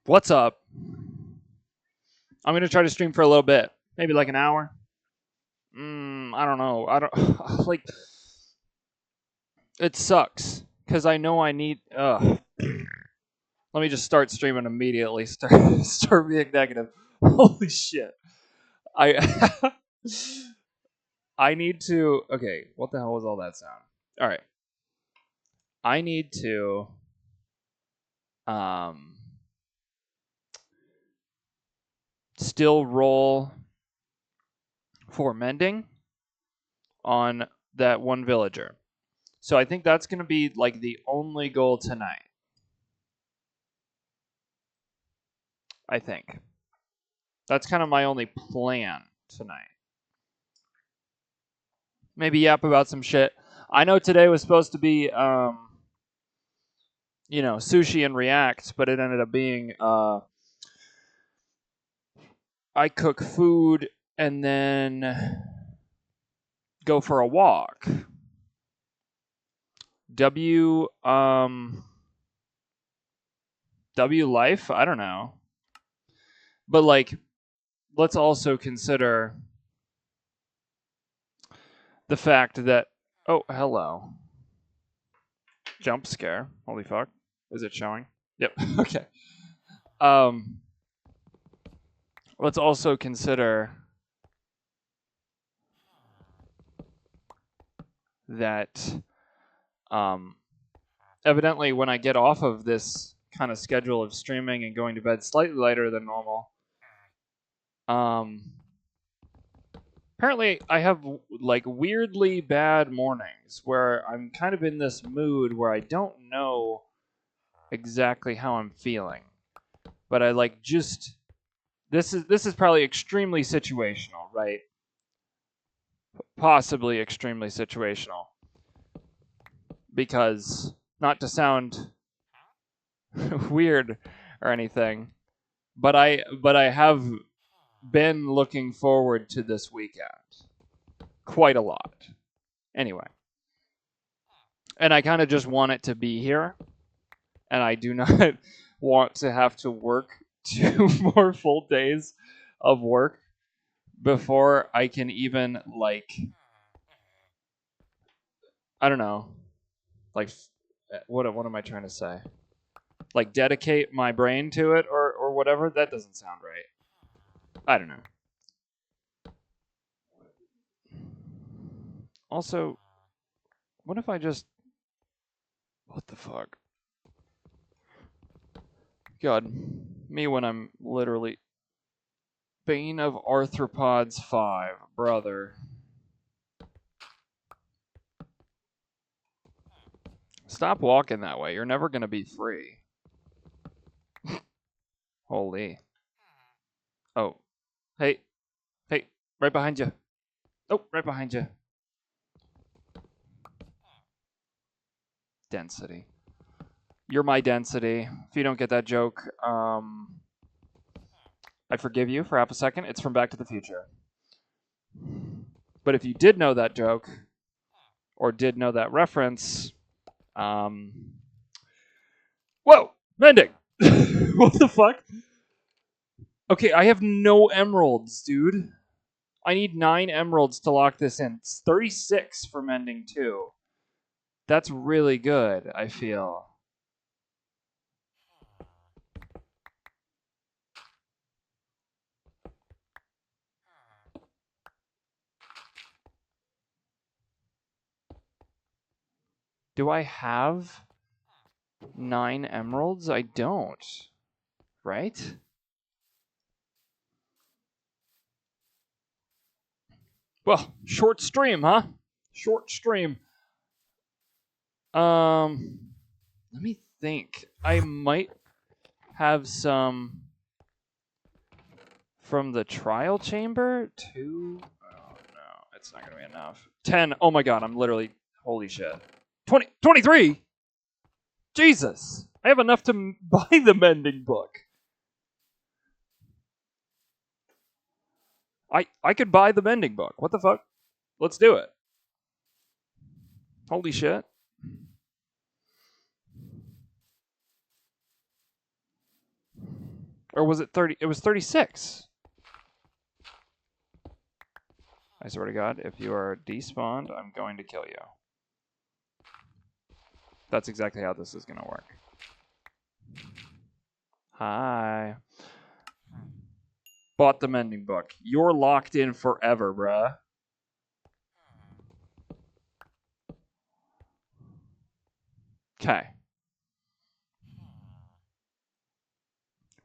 What's up? I'm gonna try to stream for a little bit, maybe like an hour. I don't know. I don't like. It sucks because I know I need. Let me just start streaming immediately. Start being negative. Holy shit! I I need to. Okay, what the hell was all that sound? All right, I need to um still roll for mending on that one villager. So I think that's going to be like the only goal tonight. I think that's kind of my only plan tonight. Maybe yap about some shit. I know today was supposed to be, sushi and React, but it ended up being I cook food and then go for a walk. W life. I don't know, but like, let's also consider the fact that hello. Jump scare. Holy fuck. Is it showing? Yep. Okay. Um let's also consider that um evidently when I get off of this kind of schedule of streaming and going to bed slightly later than normal, um apparently I have like weirdly bad mornings where I'm kind of in this mood where I don't know exactly how I'm feeling. But I like just this is probably extremely situational, right? Possibly extremely situational. Because not to sound weird or anything, but I have been looking forward to this weekend quite a lot. Anyway, and I kind of just want it to be here, and I do not want to have to work 2 more full days of work before I can even like I don't know, like what am I trying to say? Like dedicate my brain to it or whatever. That doesn't sound right. I don't know. Also, what if I just what the fuck? God, me when I'm literally Bane of Arthropods 5, brother. Stop walking that way. You're never gonna be free. Holy. Oh. Hey. Hey. Right behind you. Oh, right behind you. Density. You're my density. If you don't get that joke, I forgive you for half a second. It's from Back to the Future. But if you did know that joke, or did know that reference, um, whoa, Minningggg. What the fuck? Okay, I have no emeralds, dude. I need 9 emeralds to lock this in. It's 36 for mending too. That's really good, I feel. Do I have 9 emeralds? I don't. Right? Well, short stream, huh? Short stream. Let me think. I might have some from the trial chamber. 2. Oh no, it's not gonna be enough. 10. Oh my god, I'm literally holy shit. 20, 23. Jesus, I have enough to buy the mending book. I could buy the mending book. What the fuck? Let's do it. Holy shit. Or was it 30? It was 36. I swear to God, if you are despawned, I'm going to kill you. That's exactly how this is going to work. Hi. Bought the Minningggg book. You're locked in forever, bruh. Okay.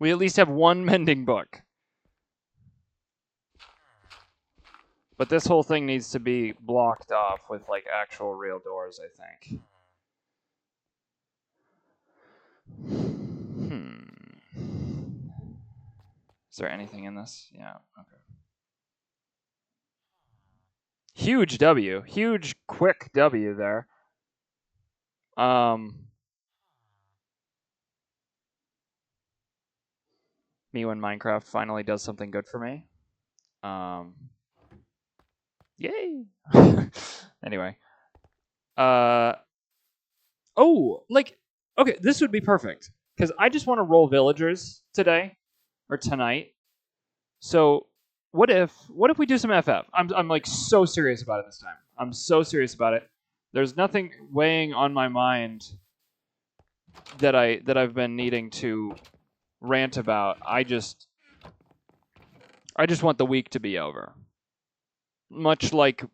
We at least have one Minningggg book. But this whole thing needs to be blocked off with, like, actual real doors, I think. Is there anything in this? Yeah, okay. Huge W. Huge, quick W there. Me when Minecraft finally does something good for me. Yay! Anyway. Oh, like, okay, this would be perfect. Because I just want to roll villagers today. Or tonight. So, what if we do some FF? I'm like so serious about it this time. I'm so serious about it. There's nothing weighing on my mind that I've been needing to rant about. I just want the week to be over. Much like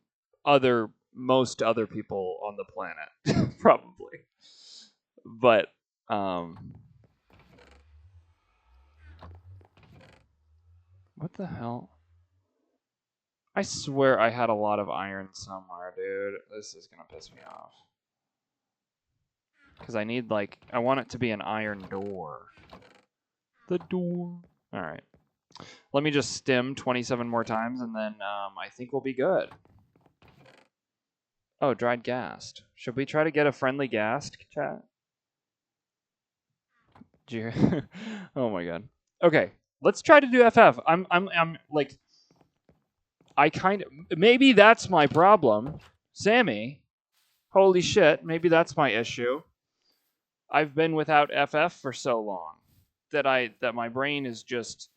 most other people on the planet, probably. But what the hell? I swear I had a lot of iron somewhere, dude. This is gonna piss me off. Because I need, like, I want it to be an iron door. The door. Alright. Let me just stim 27 more times, and then I think we'll be good. Oh, dried ghast. Should we try to get a friendly ghast, chat? Oh my god. Okay, let's try to do FF. I'm like, I kind of, maybe that's my problem. Sammy, holy shit, maybe that's my issue. I've been without FF for so long that my brain is just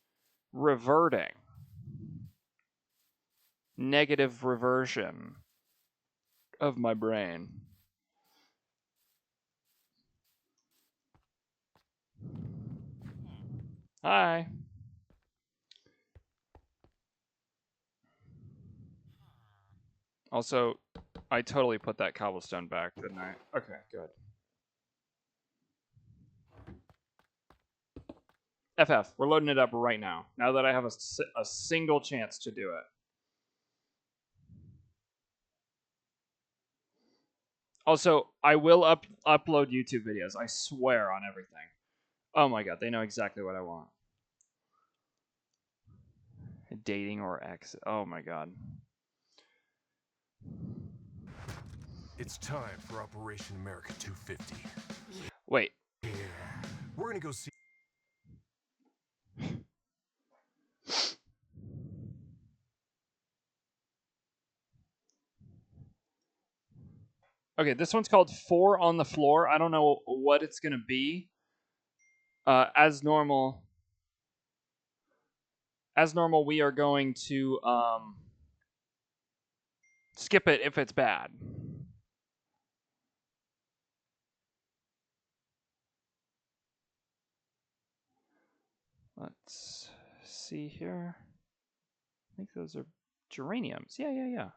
reverting. Negative reversion of my brain. Hi. Also, I totally put that cobblestone back, didn't I? Okay, good. FF, we're loading it up right now. Now that I have a single chance to do it. Also, I will upload YouTube videos. I swear on everything. Oh my god, they know exactly what I want. Dating or ex. Oh my god. It's time for Operation America 250. Wait. Yeah. We're gonna go see. Okay, this one's called 4 on the Floor. I don't know what it's going to be. As normal, we are going to skip it if it's bad. Let's see here. I think those are geraniums. Yeah.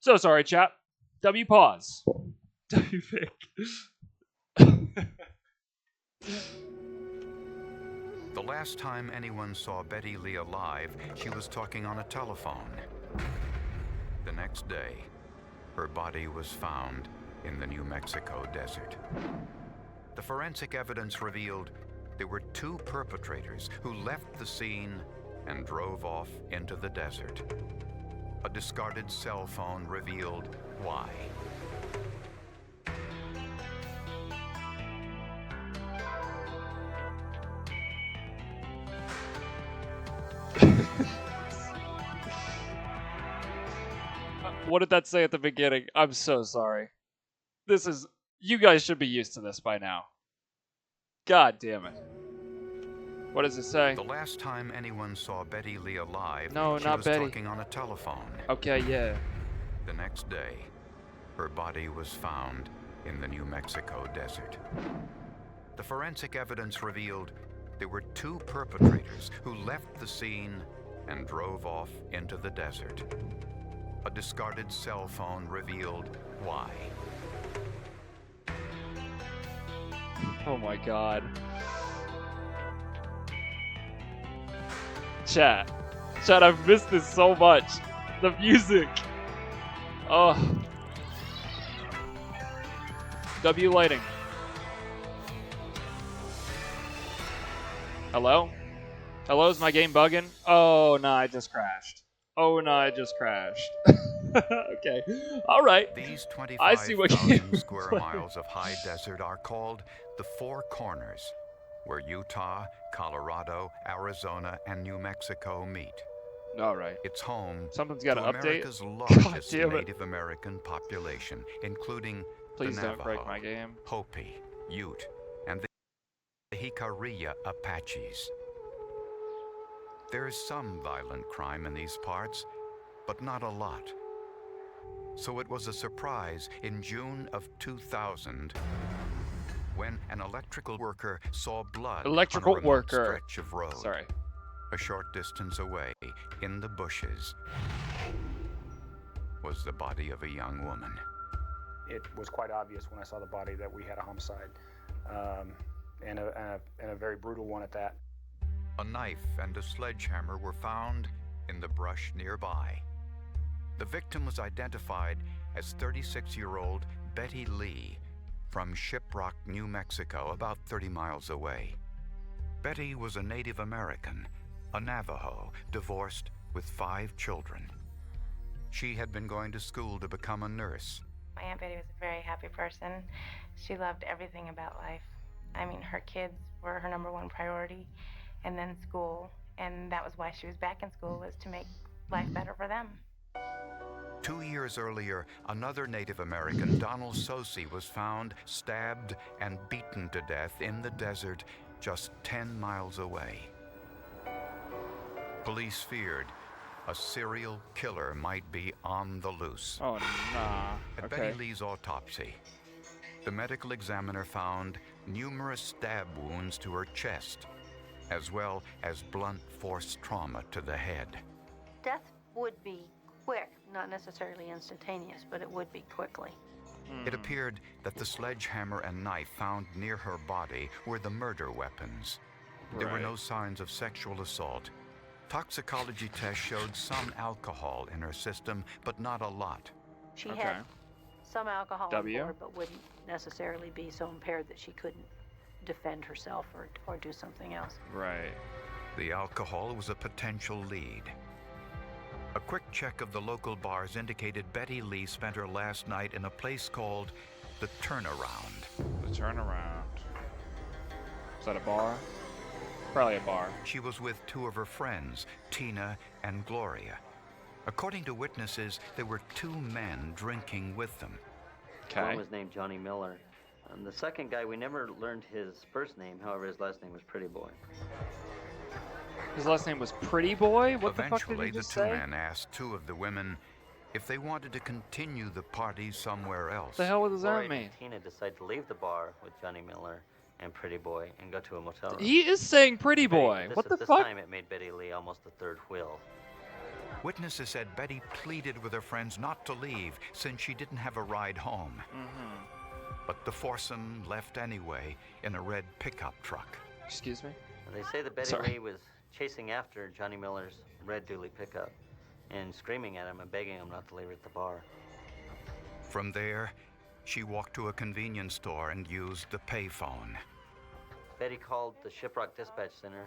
So sorry, chap. W pause. W pick. The last time anyone saw Betty Lee alive, she was talking on a telephone. The next day, her body was found in the New Mexico desert. The forensic evidence revealed there were two perpetrators who left the scene and drove off into the desert. A discarded cell phone revealed why. What did that say at the beginning? I'm so sorry. This is. You guys should be used to this by now. God damn it. What does it say? The last time anyone saw Betty Lee alive, No, she not was Betty. talking on a telephone. Okay, yeah. The next day, her body was found in the New Mexico desert. The forensic evidence revealed there were two perpetrators who left the scene and drove off into the desert. A discarded cell phone revealed why. Oh my god. Chat. Chat, I've missed this so much. The music. Oh. W lighting. Hello? Hello, is my game bugging? Oh, no, I just crashed. Oh, no, I just crashed. Okay. All right. These I see what game 25,000 square miles of high desert are called the Four Corners, where Utah, Colorado, Arizona, and New Mexico meet. All right. It's home Something's got to to update. America's God largest damn it. Native American population, including Please the don't break Navajo, my game. Hopi, Ute, and the Jicarilla Apaches. There is some violent crime in these parts, but not a lot. So it was a surprise in June of 2000 when an electrical worker saw blood Electrical on a remote worker. stretch of road. Sorry. A short distance away, in the bushes, was the body of a young woman. It was quite obvious when I saw the body that we had a homicide, and a very brutal one at that. A knife and a sledgehammer were found in the brush nearby. The victim was identified as 36-year-old Betty Lee from Shiprock, New Mexico, about 30 miles away. Betty was a Native American, a Navajo, divorced with 5 children. She had been going to school to become a nurse. My Aunt Betty was a very happy person. She loved everything about life. I mean, her kids were her number one priority, and then school. And that was why she was back in school, was to make life better for them. 2 years earlier, another Native American, Donald Sosi, was found, stabbed, and beaten to death in the desert just 10 miles away. Police feared a serial killer might be on the loose. Oh, nah. At Okay. Betty Lee's autopsy, the medical examiner found numerous stab wounds to her chest, as well as blunt force trauma to the head. Death would be quick, not necessarily instantaneous, but it would be quickly. It appeared that the sledgehammer and knife found near her body were the murder weapons. There were Right. no signs of sexual assault. Toxicology tests showed some alcohol in her system, but not a lot. She Okay. had some alcohol W. on board, but wouldn't necessarily be so impaired that she couldn't defend herself or do something else. Right. The alcohol was a potential lead. A quick check of the local bars indicated Betty Lee spent her last night in a place called the Turnaround. The turnaround. Is that a bar? Probably a bar. She was with 2 of her friends, Tina and Gloria. According to witnesses, there were 2 men drinking with them. Okay. One was named Johnny Miller. The second guy, we never learned his first name. However, his last name was Pretty Boy. His last name was Pretty Boy? What the fuck did Eventually, he the just 2 say? men asked 2 of the women if they wanted to continue the party somewhere else. The hell does that Gloria mean? and Tina decided to leave the bar with Johnny Miller and Pretty Boy and go to a motel room. He is saying Pretty Boy. This, What at the this fuck? time, it made Betty Lee almost the third wheel. Witnesses said Betty pleaded with her friends not to leave since she didn't have a ride home. But the foursome left anyway in a red pickup truck. Excuse me? They say that Betty Sorry. Lee was chasing after Johnny Miller's red dually pickup and screaming at him and begging him not to leave her at the bar. From there, she walked to a convenience store and used the payphone. Betty called the Shiprock Dispatch Center,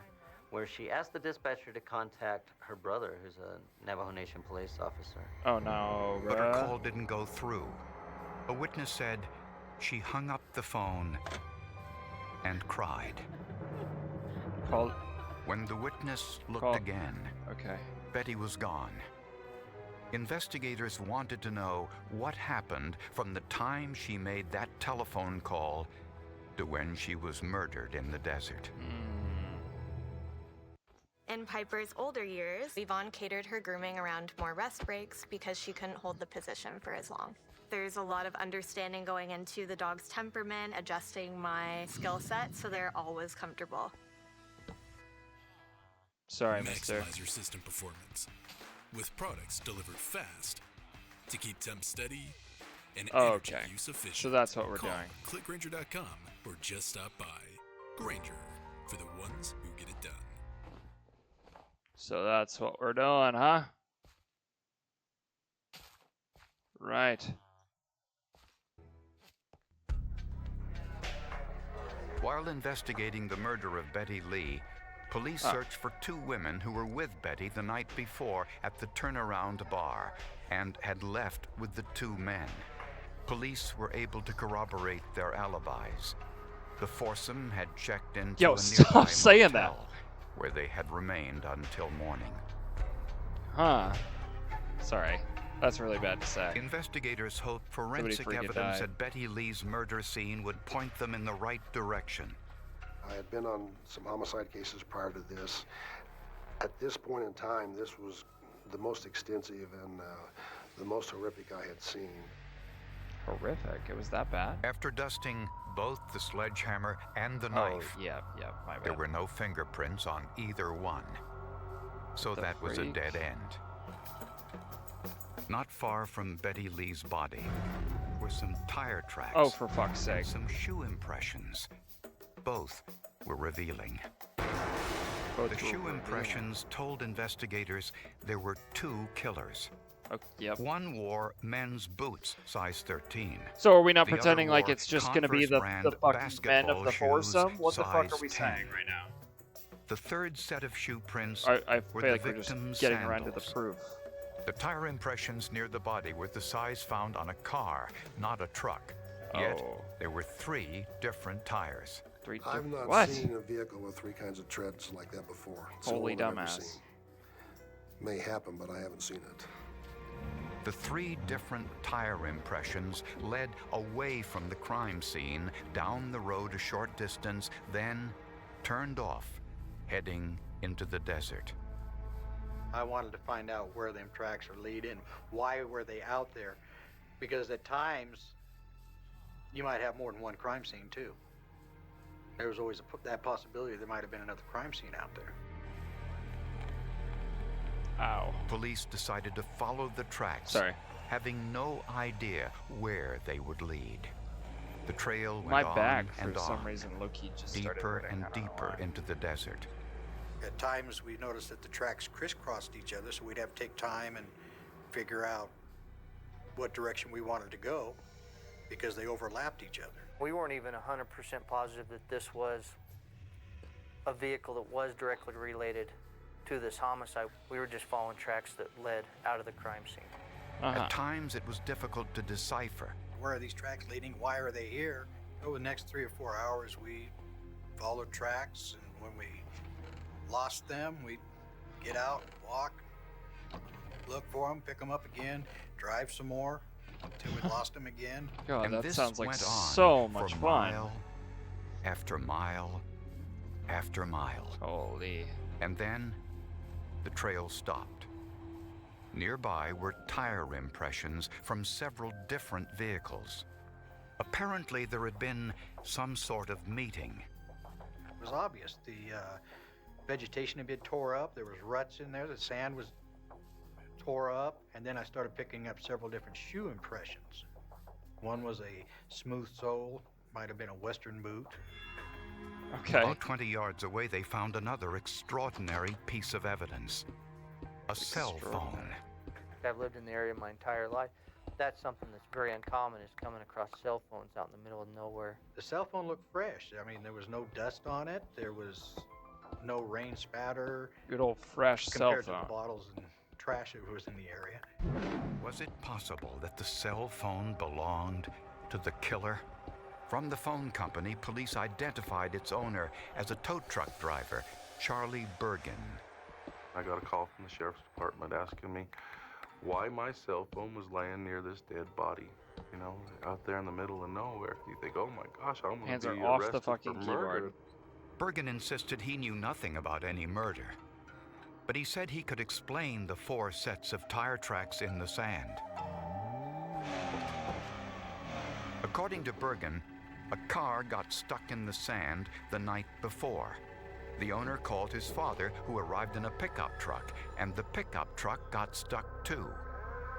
where she asked the dispatcher to contact her brother, who's a Navajo Nation police officer. Oh no, But her call didn't go through. A witness said she hung up the phone and cried. Called. When the witness looked Call. again, Okay. Betty was gone. Investigators wanted to know what happened from the time she made that telephone call to when she was murdered in the desert. In Piper's older years, Yvonne catered her grooming around more rest breaks because she couldn't hold the position for as long. There's a lot of understanding going into the dog's temperament, adjusting my skill set so they're always comfortable. Sorry, mister. Maximize your system performance with products delivered fast to keep temp steady and energy Okay. use efficient. So that's what we're Call doing. clickgranger.com or just stop by. Granger, for the ones who get it done. So that's what we're doing, huh? Right. While investigating the murder of Betty Lee, police searched for two women who were with Betty the night before at the turnaround bar and had left with the two men. Police were able to corroborate their alibis. The foursome had checked into Yo, a stop nearby saying that. motel, where they had remained until morning. Huh. Sorry. That's really bad to say. Investigators hoped forensic freaking evidence died. at Betty Lee's murder scene would point them in the right direction. I had been on some homicide cases prior to this. At this point in time, this was the most extensive and the most horrific I had seen. Horrific. It was that bad? After dusting both the sledgehammer and the knife, Oh, yeah, my bad. there were no fingerprints on either one. So The that was a freak. dead end. Not far from Betty Lee's body were some tire tracks. Oh, for fuck's sake. And some shoe impressions. Both were revealing. Both The were shoe revealing. impressions told investigators there were two killers. Oh, yep. One wore men's boots, size 13. So are we not The other pretending like wore it's just going to be Converse the brand fucking men basketball of the shoes, foursome? What the fuck are size we 10. saying right now? The third set of shoe prints I were feel the like we're just victim's getting around to the sandals. proof. The tire impressions near the body were the size found on a car, not a truck. Yet, Oh. there were 3 different tires. I've not What? seen a vehicle with 3 kinds of treads like that before. It's Holy all I've ever dumbass. seen. May happen, but I haven't seen it. The 3 different tire impressions led away from the crime scene, down the road a short distance, then turned off, heading into the desert. I wanted to find out where them tracks are leading. Why were they out there? Because at times, you might have more than one crime scene too. There was always that possibility there might have been another crime scene out there. Ow. Police decided to follow the tracks, Sorry. having no idea where they would lead. The trail went My on back, and for some on, reason, low-key just started deeper hurting. and I don't know deeper why. into the desert. At times, we noticed that the tracks crisscrossed each other, so we'd have to take time and figure out what direction we wanted to go because they overlapped each other. We weren't even 100% positive that this was a vehicle that was directly related to this homicide. We were just following tracks that led out of the crime scene. At times, it was difficult to decipher. Where are these tracks leading? Why are they here? Over the next 3 or 4 hours, we followed tracks, and when we lost them, we'd get out, walk, look for them, pick them up again, drive some more until we lost them again. God, And that this sounds like went on so much for fun. mile after mile after mile. Holy. And then the trail stopped. Nearby were tire impressions from several different vehicles. Apparently, there had been some sort of meeting. It was obvious. The vegetation had been tore up. There was ruts in there. The sand was tore up, and then I started picking up several different shoe impressions. One was a smooth sole, might have been a Western boot. Okay. About 20 yards away, they found another extraordinary piece of evidence. A cell phone. I've lived in the area my entire life. That's something that's very uncommon, is coming across cell phones out in the middle of nowhere. The cell phone looked fresh. I mean, there was no dust on it. There was no rain spatter. Good old fresh cell compared to phone. the bottles and trash that was in the area. Was it possible that the cell phone belonged to the killer? From the phone company, police identified its owner as a tow truck driver, Charlie Bergen. I got a call from the sheriff's department asking me why my cell phone was laying near this dead body, you know, out there in the middle of nowhere. You think, oh my gosh, I'm going Hands to are be off arrested the fucking for keyboard. murder. Bergen insisted he knew nothing about any murder, but he said he could explain the 4 sets of tire tracks in the sand. According to Bergen, a car got stuck in the sand the night before. The owner called his father, who arrived in a pickup truck, and the pickup truck got stuck too.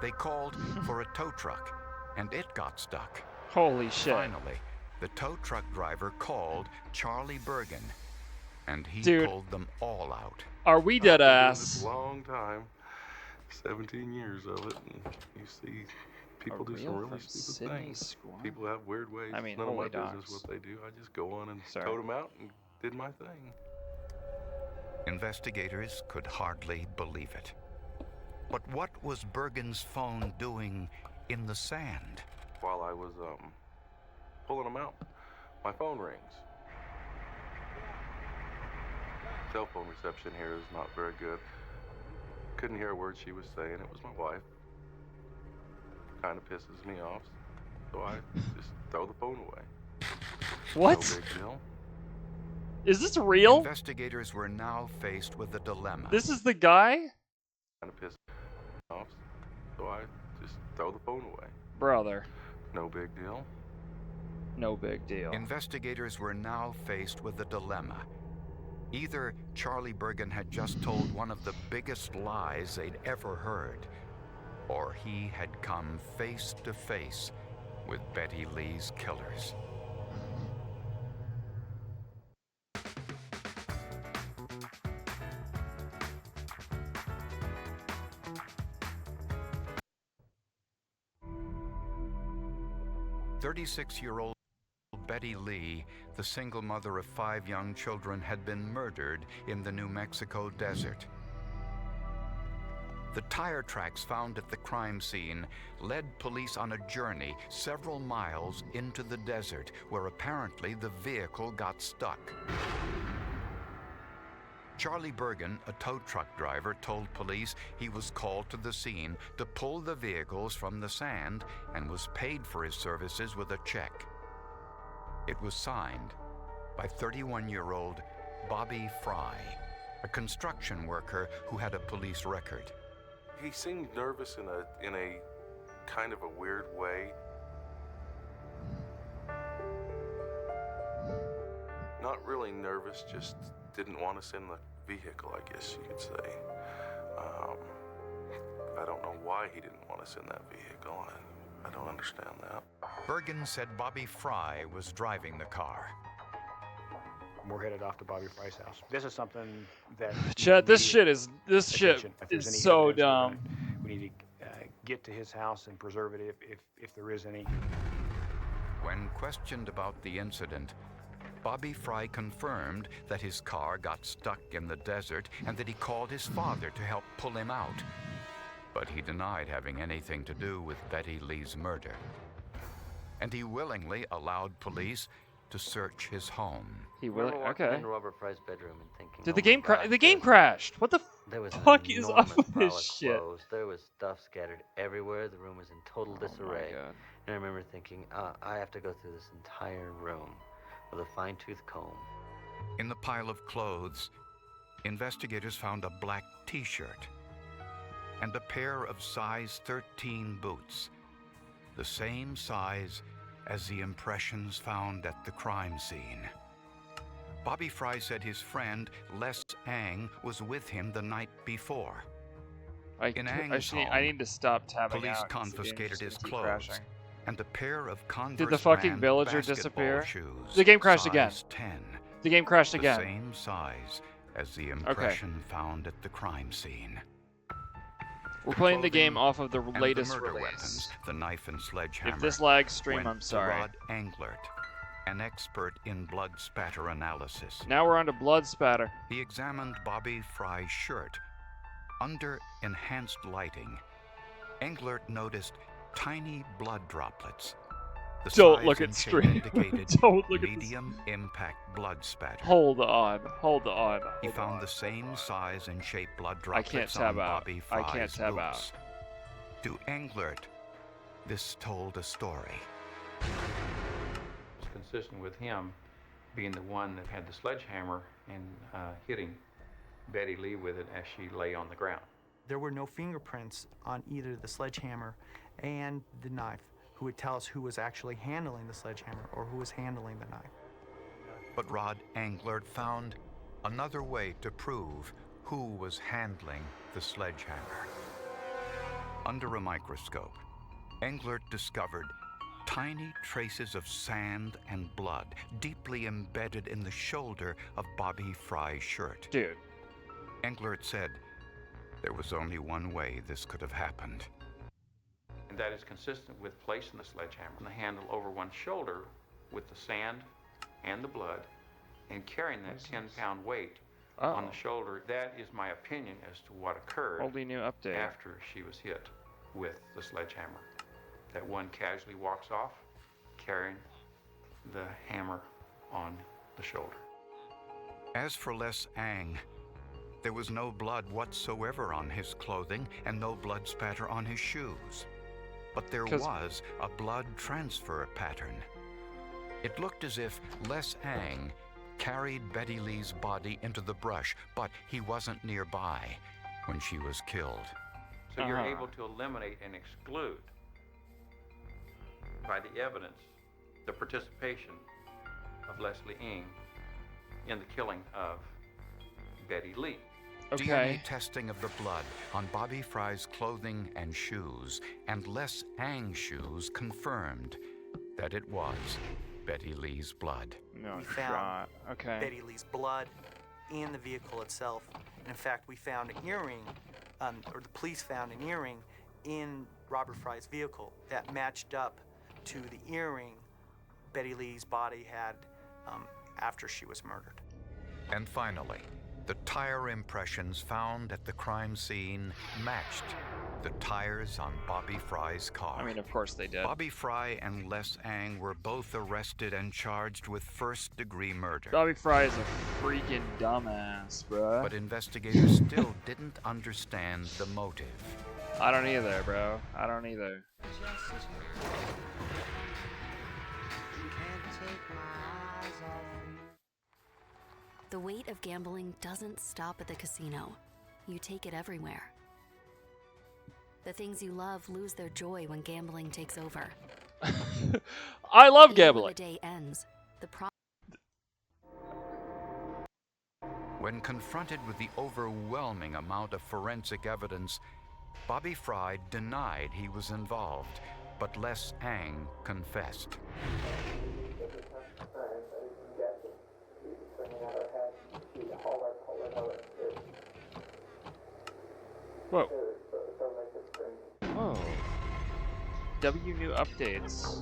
They called for a tow truck, and it got stuck. Holy shit. Finally, the tow truck driver called Charlie Bergen, and he Dude, pulled them all out. Are we dead I've been doing ass? this a long time, 17 years of it, and you see people do some really stupid things. People have weird ways. I mean, it's none of my holy business dogs. what they do. I just go on and tote them out and did my thing. Investigators could hardly believe it. But what was Bergen's phone doing in the sand? While I was pulling them out, my phone rings. Cell phone reception here is not very good. Couldn't hear a word she was saying. It was my wife. Kind of pisses me off, so I just throw the phone away. What? No big deal. Is this real? Investigators were now faced with a dilemma. This is the guy? Kind of pissed me off, so I just throw the phone away. Brother. No big deal. No big deal. Investigators were now faced with a dilemma. Either Charlie Bergen had just told one of the biggest lies they'd ever heard, or he had come face to face with Betty Lee's killers. "36-year-old Betty Lee, the single mother of 5 young children, had been murdered in the New Mexico desert. The tire tracks found at the crime scene led police on a journey several miles into the desert, where apparently the vehicle got stuck. Charlie Bergen, a tow truck driver, told police he was called to the scene to pull the vehicles from the sand and was paid for his services with a check. It was signed by 31-year-old Bobby Fry, a construction worker who had a police record. He seemed nervous in a kind of a weird way. Not really nervous, just didn't want us in the vehicle, I guess you could say. I don't know why he didn't want us in that vehicle. I don't understand that. Bergen said Bobby Fry was driving the car. We're headed off to Bobby Fry's house. This is something that Chet, this shit is so dumb. We need to get to his house and preserve it if there is any. When questioned about the incident, Bobby Fry confirmed that his car got stuck in the desert and that he called his father to help pull him out. But he denied having anything to do with Betty Lee's murder. And he willingly allowed police to search his home. He will. Walking Okay. into Robert Fry's bedroom and thinking, Did oh the my game God, the game crashed? What the there was fuck an is enormous up with pile this of shit? clothes. There was stuff scattered everywhere. The room was in total disarray. God. And I remember thinking, I have to go through this entire room with a fine-tooth comb. In the pile of clothes, investigators found a black t-shirt and a pair of size 13 boots, the same size as the impressions found at the crime scene. Bobby Fry said his friend Les Ang was with him the night before. In Ang's I home, need to stop tabbing police out 'cause the game's confiscated just his gonna keep clothes crashing. and a pair of Converse Did the fucking brand villager basketball disappear? shoes, The game crashed again. size 10. The game crashed The again. same size as the impression found at the crime scene. We're playing the clothing game off of the and latest the murder release. weapons, the knife and sledgehammer. If this lags stream, went I'm sorry. To Rod Englert, an expert in blood spatter analysis. Now we're on to blood spatter. He examined Bobby Fry's shirt. Under enhanced lighting, Englert noticed tiny blood droplets. The Don't size look and at shape stream. indicated Don't look at this. medium impact blood spatter. Hold on. Hold on. He Hold found on. the same size and shape blood I can't droplets tab on out. Bobby I Fry's can't tab boots. To Englert, this told a story. It's consistent with him being the one that had the sledgehammer and hitting Betty Lee with it as she lay on the ground. There were no fingerprints on either the sledgehammer and the knife who would tell us who was actually handling the sledgehammer or who was handling the knife. But Rod Englert found another way to prove who was handling the sledgehammer. Under a microscope, Englert discovered tiny traces of sand and blood deeply embedded in the shoulder of Bobby Fry's shirt. Dude. Englert said there was only one way this could have happened. And that is consistent with placing the sledgehammer and the handle over one's shoulder with the sand and the blood and carrying that 10-pound weight on the shoulder. That is my opinion as to what occurred Wholly new update. after she was hit with the sledgehammer. That one casually walks off carrying the hammer on the shoulder. As for Les Ang, there was no blood whatsoever on his clothing and no blood spatter on his shoes. But there was a blood transfer pattern. It looked as if Les Ang carried Betty Lee's body into the brush, but he wasn't nearby when she was killed. So you're able to eliminate and exclude by the evidence the participation of Leslie Ng in the killing of Betty Lee. DNA testing of the blood on Bobby Fry's clothing and shoes and Les Ang's shoes confirmed that it was Betty Lee's blood. We found Betty Lee's blood in the vehicle itself. And in fact, we found an earring, or the police found an earring in Robert Fry's vehicle that matched up to the earring Betty Lee's body had after she was murdered. And finally, the tire impressions found at the crime scene matched the tires on Bobby Fry's car. I mean, of course they did. Bobby Fry and Les Ang were both arrested and charged with first-degree murder. Bobby Fry is a freaking dumbass, bruh. But investigators still didn't understand the motive. I don't either, bro. I don't either. The weight of gambling doesn't stop at the casino. You take it everywhere. The things you love lose their joy when gambling takes over. I love Even gambling. when the day ends, the When confronted with the overwhelming amount of forensic evidence, Bobby Fry denied he was involved, but Les Ang confessed. Whoa. Whoa. W new updates.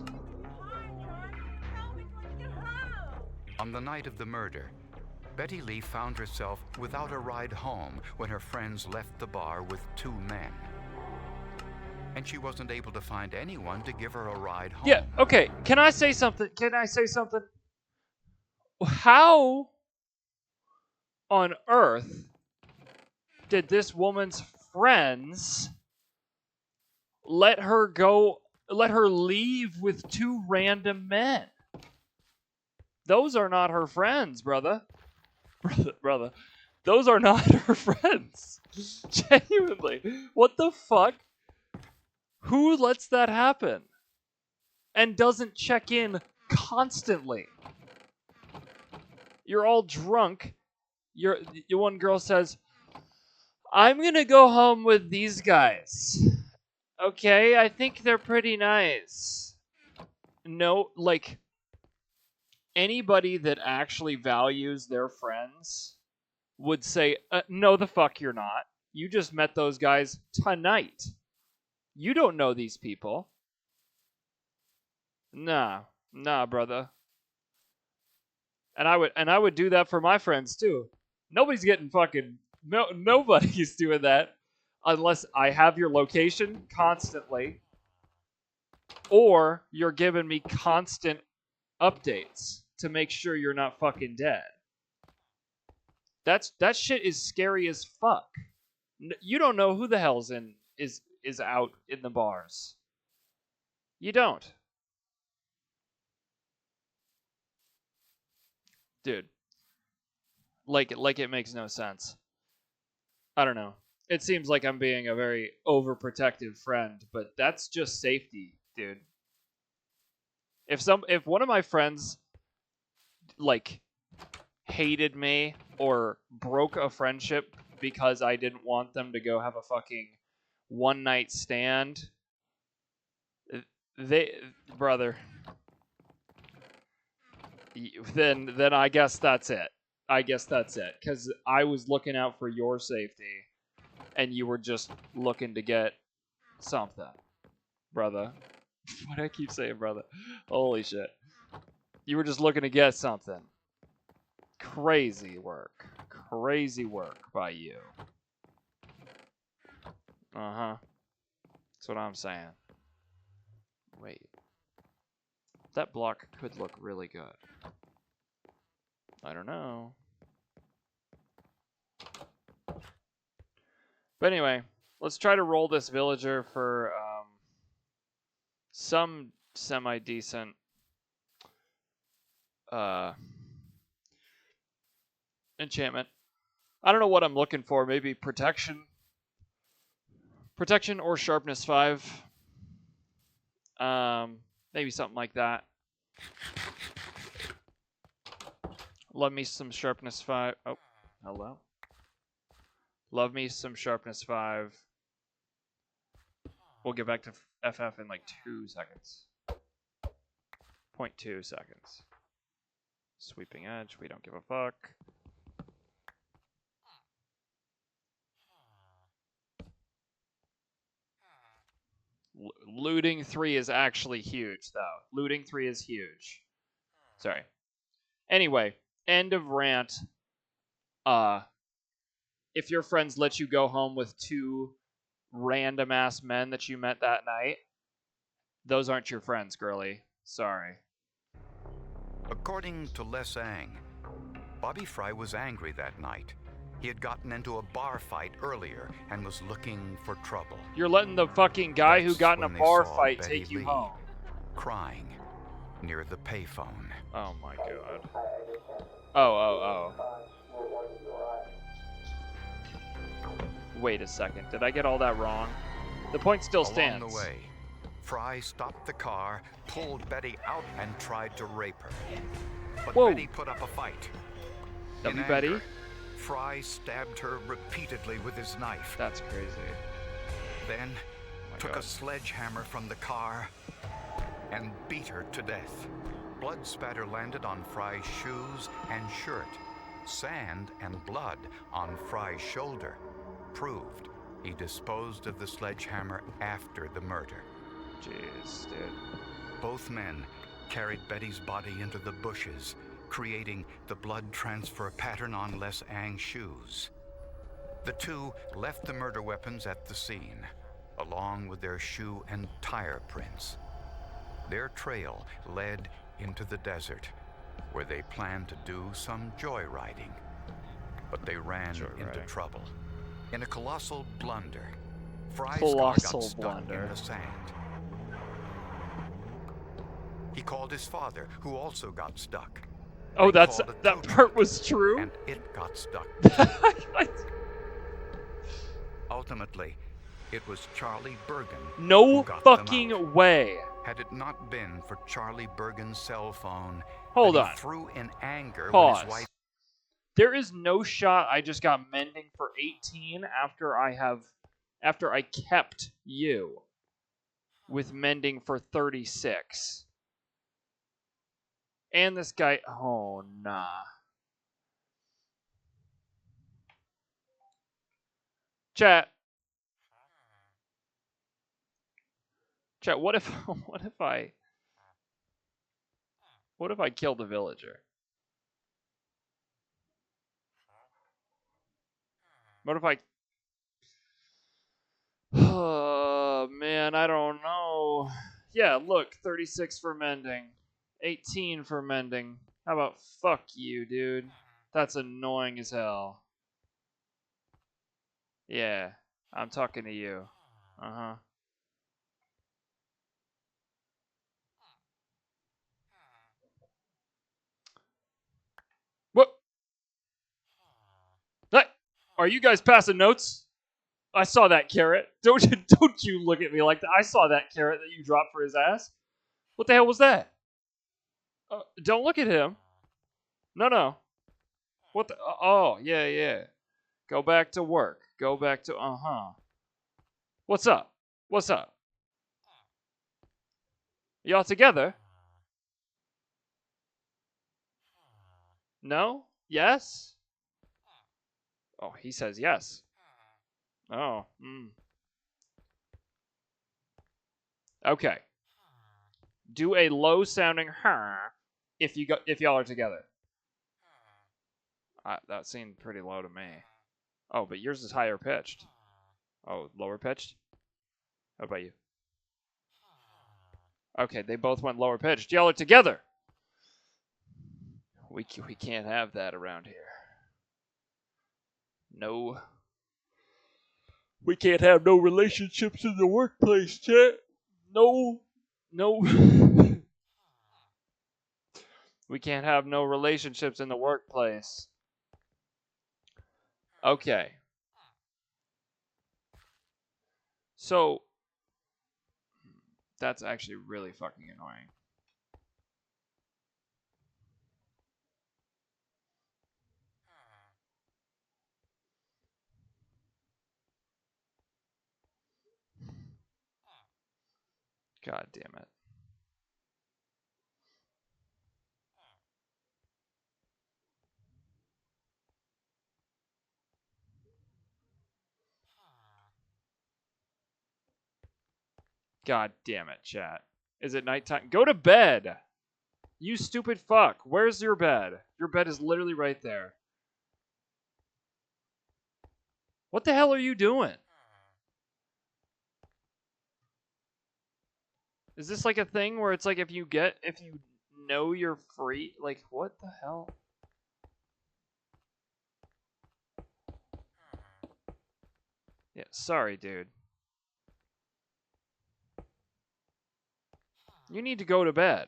On the night of the murder, Betty Lee found herself without a ride home when her friends left the bar with two men. And she wasn't able to find anyone to give her a ride home. Yeah, okay. Can I say something? How on earth did this woman's friends let her leave with two random men? Those are not her friends, brother. Brother. Those are not her friends. Genuinely. What the fuck? Who lets that happen? And doesn't check in constantly? You're all drunk. Your one girl says, I'm going to go home with these guys. Okay, I think they're pretty nice. No, like, anybody that actually values their friends would say, no, the fuck you're not. You just met those guys tonight. You don't know these people. Nah, brother. And I would do that for my friends too. Nobody's getting fucking nobody's doing that unless I have your location constantly or you're giving me constant updates to make sure you're not fucking dead. That shit is scary as fuck. You don't know who the hell's is out in the bars. You don't. Dude. Like it makes no sense. I don't know. It seems like I'm being a very overprotective friend, but that's just safety, dude. If one of my friends like hated me or broke a friendship because I didn't want them to go have a fucking one night stand, brother, then I guess that's it. Cuz I was looking out for your safety and you were just looking to get something, brother. Why do I keep saying brother? Holy shit. You were just looking to get something. Crazy work. Crazy work by you. Uh-huh. That's what I'm saying. Wait. That block could look really good. I don't know. But anyway, let's try to roll this villager for some semi-decent enchantment. I don't know what I'm looking for. Maybe protection. Protection or sharpness 5. Maybe something like that. Love me some sharpness 5. Oh, hello. Love me some sharpness 5. We'll get back to FF in like 2 seconds. 0.2 seconds. Sweeping edge. We don't give a fuck. Looting 3 is actually huge, though. Looting 3 is huge. Sorry. Anyway, end of rant. If your friends let you go home with 2 random ass men that you met that night, those aren't your friends, girly. Sorry. According to Les Ang, Bobby Fry was angry that night. He had gotten into a bar fight earlier and was looking for trouble. You're letting the fucking guy who got in a bar fight take you home. Crying near the payphone. Oh my god. Oh. Wait a second. Did I get all that wrong? The point still stands. Along the way, Fry stopped the car, pulled Betty out, and tried to rape her. But Betty put up a fight. W. Betty? Fry stabbed her repeatedly with his knife. That's crazy. Then took a sledgehammer from the car and beat her to death. Blood spatter landed on Fry's shoes and shirt. Sand and blood on Fry's shoulder proved he disposed of the sledgehammer after the murder. Jeez, dude. Both men carried Betty's body into the bushes, creating the blood transfer pattern on Les Ang's shoes. The two left the murder weapons at the scene, along with their shoe and tire prints. Their trail led into the desert, where they planned to do some joyriding. But they ran into trouble. In a colossal blunder, Fry's car got stuck in the sand. He called his father, who also got stuck. Oh, that part was true? And it got stuck. Ultimately, it was Charlie Bergen. No who got fucking them out. way. Had it not been for Charlie Bergen's cell phone, Hold that on. he threw in anger Pause. when his wife. There is no shot I just got mending for 18 after I kept you with mending for 36. And this guy, oh nah. Chat, what if I killed a villager? What if I Oh man, I don't know. Yeah, look, 36 for mending. 18 for mending. How about fuck you, dude? That's annoying as hell. Yeah, I'm talking to you. Uh-huh. What? Hey, are you guys passing notes? I saw that carrot. Don't you look at me like that. I saw that carrot that you dropped for his ass. What the hell was that? Don't look at him. No. What the? Oh, yeah. Go back to work. Go back to, uh-huh. What's up? Y'all together? No? Yes? Oh, he says yes. Oh, Okay. Do a low sounding if y'all are together. That seemed pretty low to me. Oh, but yours is higher pitched. Oh, lower pitched? How about you? Okay, they both went lower pitched. Y'all are together. We can't have that around here. No. We can't have no relationships in the workplace, chat. No. We can't have no relationships in the workplace. Okay. So, that's actually really fucking annoying. God damn it. God damn it, chat. Is it nighttime? Go to bed! You stupid fuck. Where's your bed? Your bed is literally right there. What the hell are you doing? Is this like a thing where it's like if you know you're free? Like, what the hell? Yeah, sorry, dude. You need to go to bed.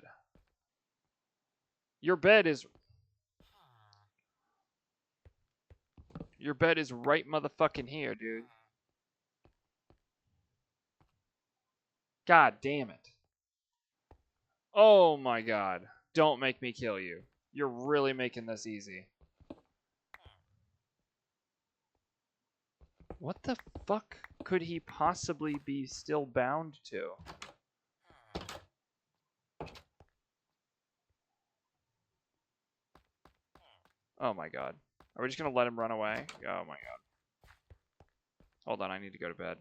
Your bed is right motherfucking here, dude. God damn it. Oh my god. Don't make me kill you. You're really making this easy. What the fuck could he possibly be still bound to? Oh my god. Are we just gonna let him run away? Oh my god. Hold on, I need to go to bed.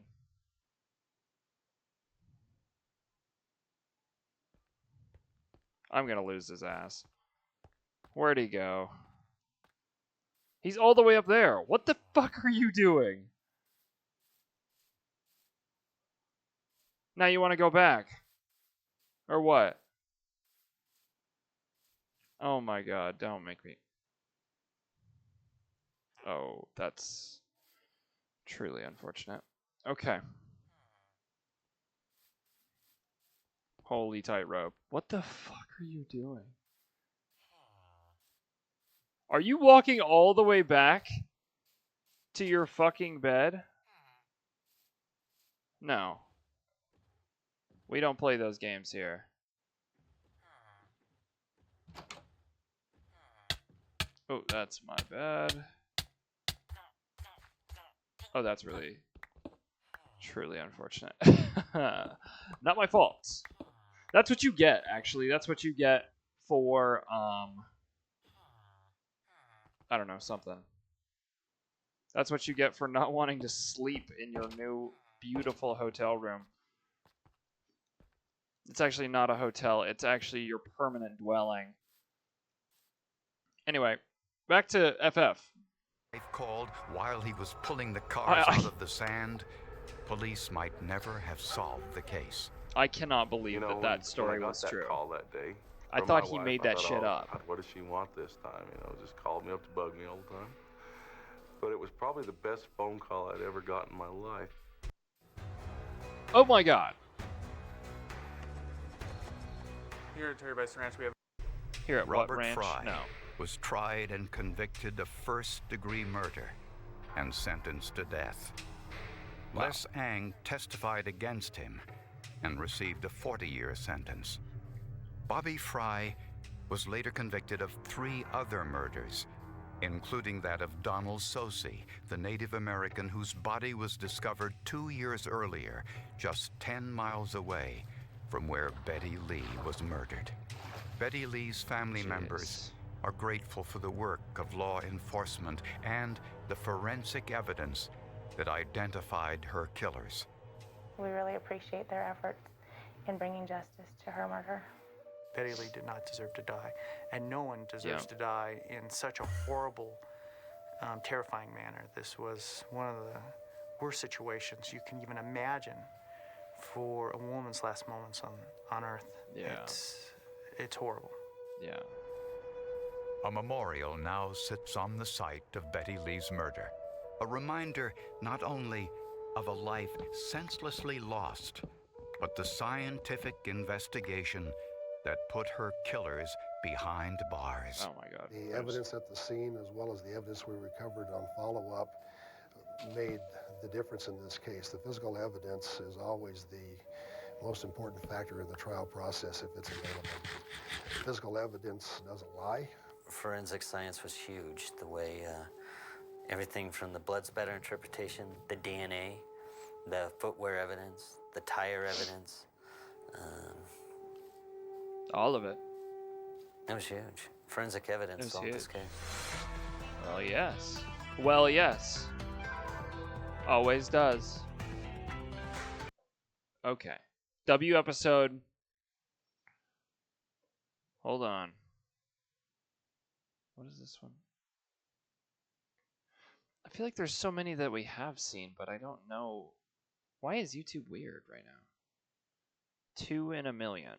I'm gonna lose his ass. Where'd he go? He's all the way up there. What the fuck are you doing? Now you want to go back? Or what? Oh my god, don't make me. Oh, that's truly unfortunate. Okay. Holy tightrope. What the fuck are you doing? Are you walking all the way back to your fucking bed? No. We don't play those games here. Oh, that's my bad. Oh, that's really, truly unfortunate. Not my fault. That's what you get, actually. That's what you get for, I don't know, something. That's what you get for not wanting to sleep in your new, beautiful hotel room. It's actually not a hotel. It's actually your permanent dwelling. Anyway, back to FF. Called while he was pulling the cars out of the sand, police might never have solved the case. I cannot believe that story was that true. call that day I from thought my he wife, made I that thought, shit oh, up. God, what does she want this time? Just called me up to bug me all the time. But it was probably the best phone call I'd ever got in my life. Oh my God. Here at Terry Bison Ranch, we have. Here at Robert what ranch? Fry No. was tried and convicted of first-degree murder and sentenced to death. Wow. Les Ang testified against him and received a 40-year sentence. Bobby Fry was later convicted of 3 other murders, including that of Donald Sosi, the Native American whose body was discovered 2 years earlier, just 10 miles away from where Betty Lee was murdered. Betty Lee's family members are grateful for the work of law enforcement and the forensic evidence that identified her killers. We really appreciate their efforts in bringing justice to her murder. Betty Lee did not deserve to die, and no one deserves to die in such a horrible, terrifying manner. This was one of the worst situations you can even imagine for a woman's last moments on Earth. Yeah. It's horrible. Yeah. A memorial now sits on the site of Betty Lee's murder, a reminder not only of a life senselessly lost, but the scientific investigation that put her killers behind bars. Oh my God. The evidence at the scene, as well as the evidence we recovered on follow-up, made the difference in this case. The physical evidence is always the most important factor in the trial process if it's available. Physical evidence doesn't lie. Forensic science was huge. The way everything from the blood spatter interpretation, the DNA, the footwear evidence, the tire evidence. All of it. It was huge. Forensic evidence solved this case. Well, yes. Well, yes. Always does. Okay. W episode. Hold on. What is this one? I feel like there's so many that we have seen, but I don't know. Why is YouTube weird right now? 2 in a million.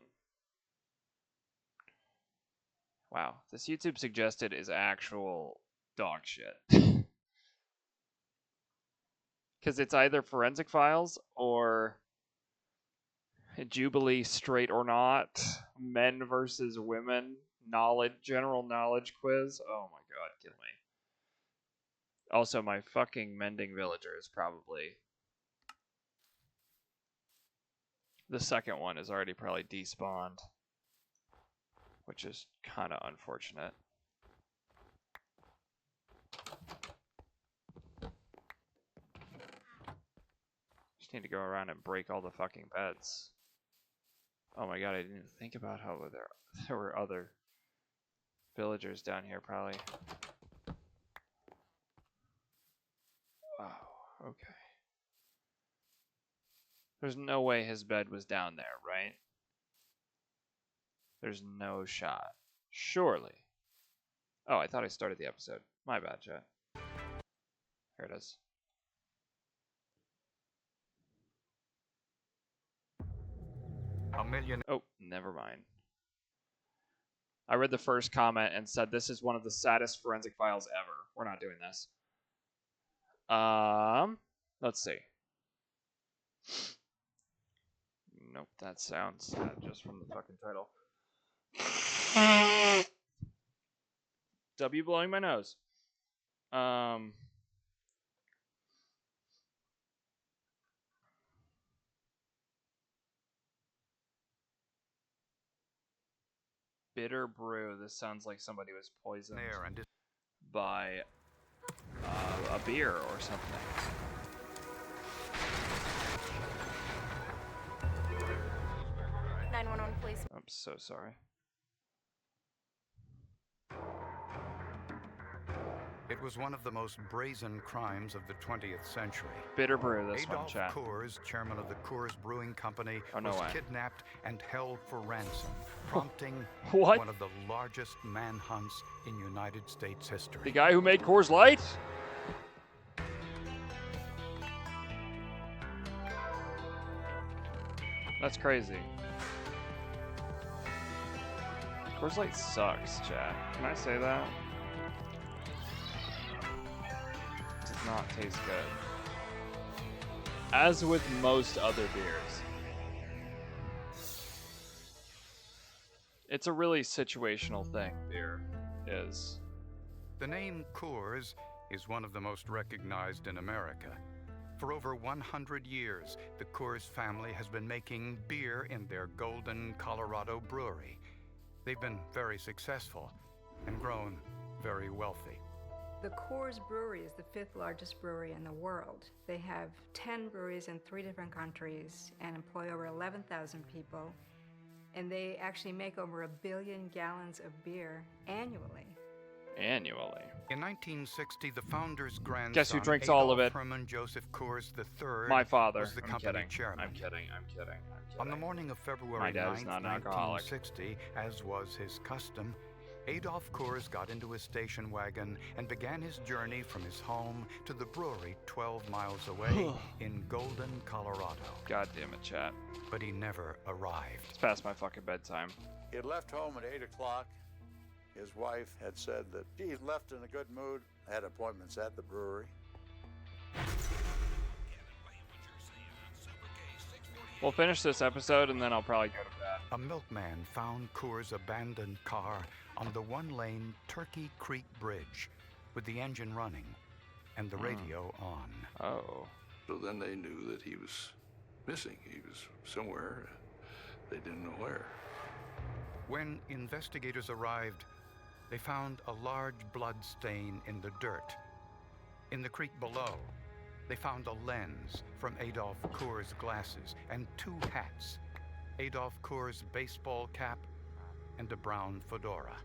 Wow. This YouTube suggested is actual dog shit. Because it's either Forensic Files or Jubilee Straight or Not, Men versus Women, General Knowledge Quiz. Oh my God, kill me. Also, my fucking Mending Villager is probably... The second one is already probably despawned, which is kind of unfortunate. Just need to go around and break all the fucking beds. Oh my God, I didn't think about how there were other villagers down here, probably. Wow, okay. There's no way his bed was down there, right? There's no shot. Surely. Oh, I thought I started the episode. My bad, chat. Here it is. Oh, never mind. I read the first comment and said this is one of the saddest Forensic Files ever. We're not doing this. Let's see. Nope, that sounds sad just from the fucking title. W blowing my nose. Bitter brew. This sounds like somebody was poisoned. buy a beer or something. 911 police. I'm so sorry. It was one of the most brazen crimes of the 20th century. Bitter brew, this one, Adolf chat. Coors, chairman of the Coors Brewing Company, no was way. kidnapped and held for ransom, prompting What? one of the largest manhunts in United States history. The guy who made Coors Light? That's crazy. Coors Light sucks, chat. Can I say that? Does not taste good. As with most other beers. It's a really situational thing, beer is. The name Coors is one of the most recognized in America. For over 100 years, the Coors family has been making beer in their Golden, Colorado brewery. They've been very successful and grown very wealthy. The Coors Brewery is the 5th largest brewery in the world. They have 10 breweries in 3 different countries and employ over 11,000 people. And they actually make over 1 billion gallons of beer annually. Annually. In 1960, the founder's grandson, Guess who drinks Adolf all of it? Herman Joseph Coors III, My father. was the I'm company kidding. chairman. I'm kidding. On the morning of February My dad is 9th, not an alcoholic. 1960, as was his custom, Adolf Coors got into his station wagon and began his journey from his home to the brewery 12 miles away in Golden, Colorado. God damn it, chat. But he never arrived. It's past my fucking bedtime. He had left home at 8 o'clock. His wife had said that he had left in a good mood, had appointments at the brewery. We'll finish this episode and then I'll probably go to bed. A milkman found Coors' abandoned car on the one-lane Turkey Creek Bridge with the engine running and the radio on. Oh. So then they knew that he was missing. He was somewhere. They didn't know where. When investigators arrived, they found a large blood stain in the dirt. In the creek below, they found a lens from Adolf Coors' glasses and 2 hats, Adolf Coors' baseball cap and a brown fedora.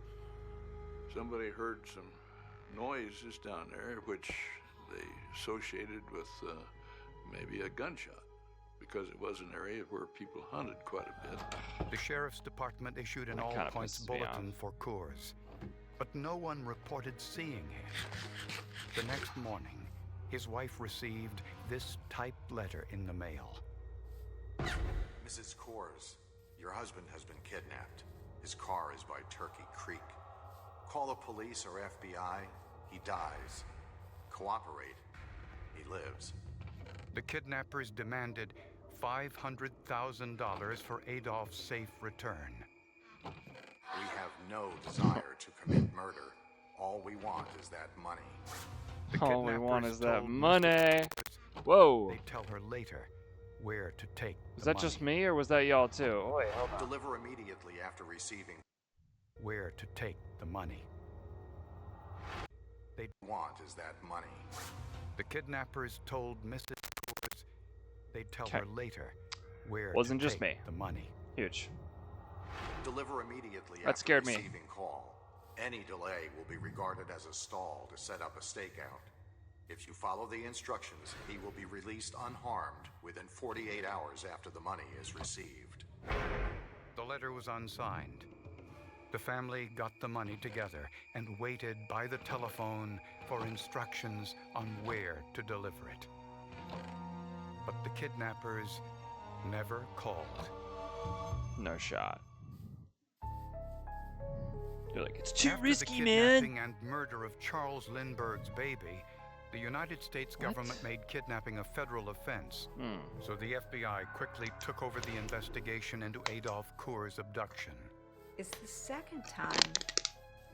Somebody heard some noises down there, which they associated with maybe a gunshot, because it was an area where people hunted quite a bit. The sheriff's department issued an all-points bulletin for Coors, but no one reported seeing him. The next morning, his wife received this typed letter in the mail. Mrs. Coors, your husband has been kidnapped. His car is by Turkey Creek. Call the police or FBI, he dies. Cooperate, he lives. The kidnappers demanded $500,000 for Adolf's safe return. We have no desire to commit murder. All we want is that money. All we want is that money. Whoa. They tell her later where to take Was that just me or was that y'all too? Oh, wait, hold on. Deliver immediately after receiving. Where to take the money. They want is that money. The kidnappers told Mrs. Coors they'd tell her later where Wasn't to just take me. the money. Huge. Deliver immediately That after scared me. receiving call. Any delay will be regarded as a stall to set up a stakeout. If you follow the instructions, he will be released unharmed within 48 hours after the money is received. The letter was unsigned. The family got the money together and waited by the telephone for instructions on where to deliver it. But the kidnappers never called. No shot. You're like, it's too After risky, the man. kidnapping and murder of Charles Lindbergh's baby, the United States government made kidnapping a federal offense. So the FBI quickly took over the investigation into Adolf Coors' abduction. It's the second time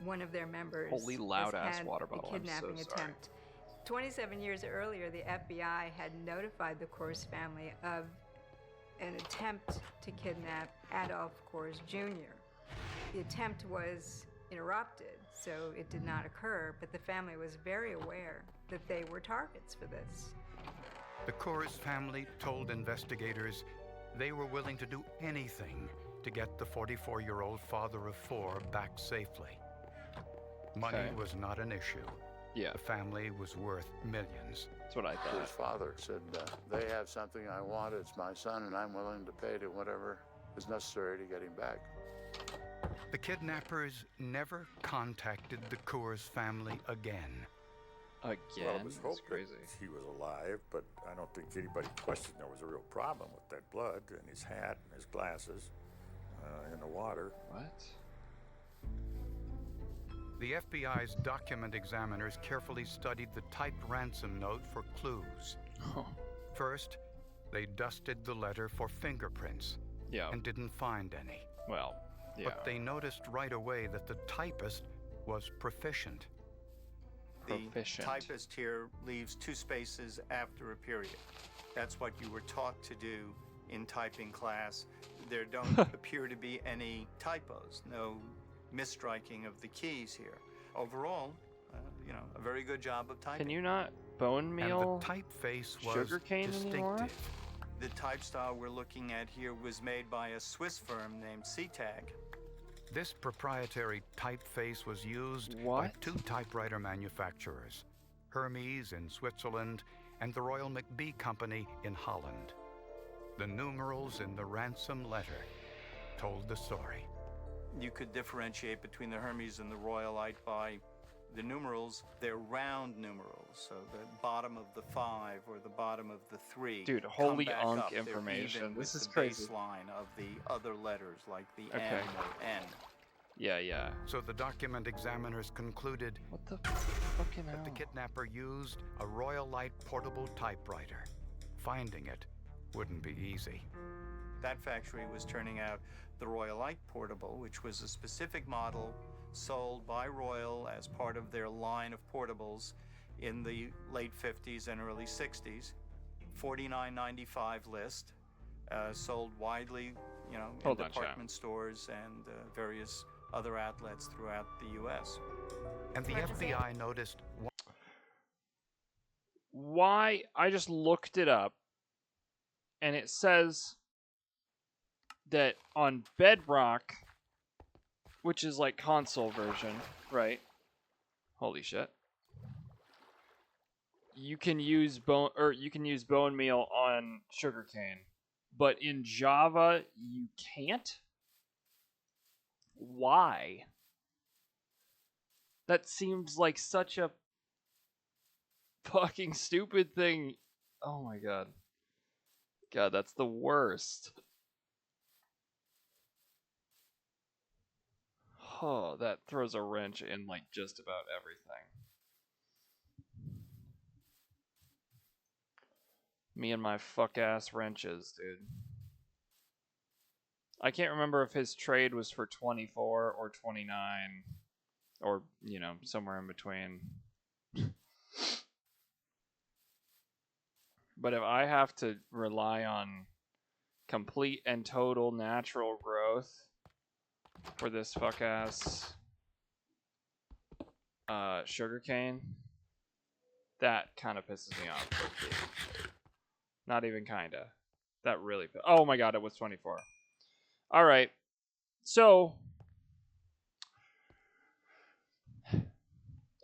one of their members Holy loud has ass had water a bottle. kidnapping I'm so attempt. 27 years earlier, the FBI had notified the Coors family of an attempt to kidnap Adolf Coors Jr. The attempt was interrupted, so it did not occur, but the family was very aware that they were targets for this. The Coors family told investigators they were willing to do anything to get the 44-year-old father of 4 back safely. Money was not an issue. Yeah. The family was worth millions. That's what I thought. His father said, they have something I want, it's my son, and I'm willing to pay to whatever is necessary to get him back. The kidnappers never contacted the Coors family again. Again? Well, it was That's hoped crazy. that he was alive, but I don't think anybody questioned there was a real problem with that blood and his hat and his glasses in the water. What? The FBI's document examiners carefully studied the typed ransom note for clues. First, they dusted the letter for fingerprints and didn't find any. Well, yeah. But they noticed right away that the typist was proficient. The typist here leaves 2 spaces after a period. That's what you were taught to do in typing class. There don't appear to be any typos, no misstriking of the keys here. Overall, a very good job of typing. Can you not bone meal And the typeface was sugarcane anymore? distinctive. The type style we're looking at here was made by a Swiss firm named CTAG. This proprietary typeface was used by 2 typewriter manufacturers, Hermes in Switzerland and the Royal McBee Company in Holland. The numerals in the ransom letter told the story. You could differentiate between the Hermes and the Royalite by the numerals. They're round numerals, so the bottom of the 5 or the bottom of the 3. Dude, come holy back unk up. They're information. even This with is the crazy. baseline of the other letters, like the Okay. M or N. Yeah. So the document examiners concluded what the fucking that the kidnapper used a Royalite portable typewriter. Finding it wouldn't be easy. That factory was turning out the Royalite Portable, which was a specific model sold by Royal as part of their line of portables in the late 50s and early 60s. $49.95 list, sold widely, in Hold on, department stores and various other outlets throughout the U.S. And the FBI noticed Why? I just looked it up, and it says that on Bedrock, which is like console version, right? Holy shit. You can use bone meal on sugarcane, but in Java you can't. Why? That seems like such a fucking stupid thing. Oh my god. God, that's the worst. Oh, that throws a wrench in like just about everything. Me and my fuck ass wrenches, dude. I can't remember if his trade was for 24 or 29 or, somewhere in between. But if I have to rely on complete and total natural growth for this fuck ass sugarcane, that kind of pisses me off. Not even kinda. That really. Oh my god, it was 24. All right. So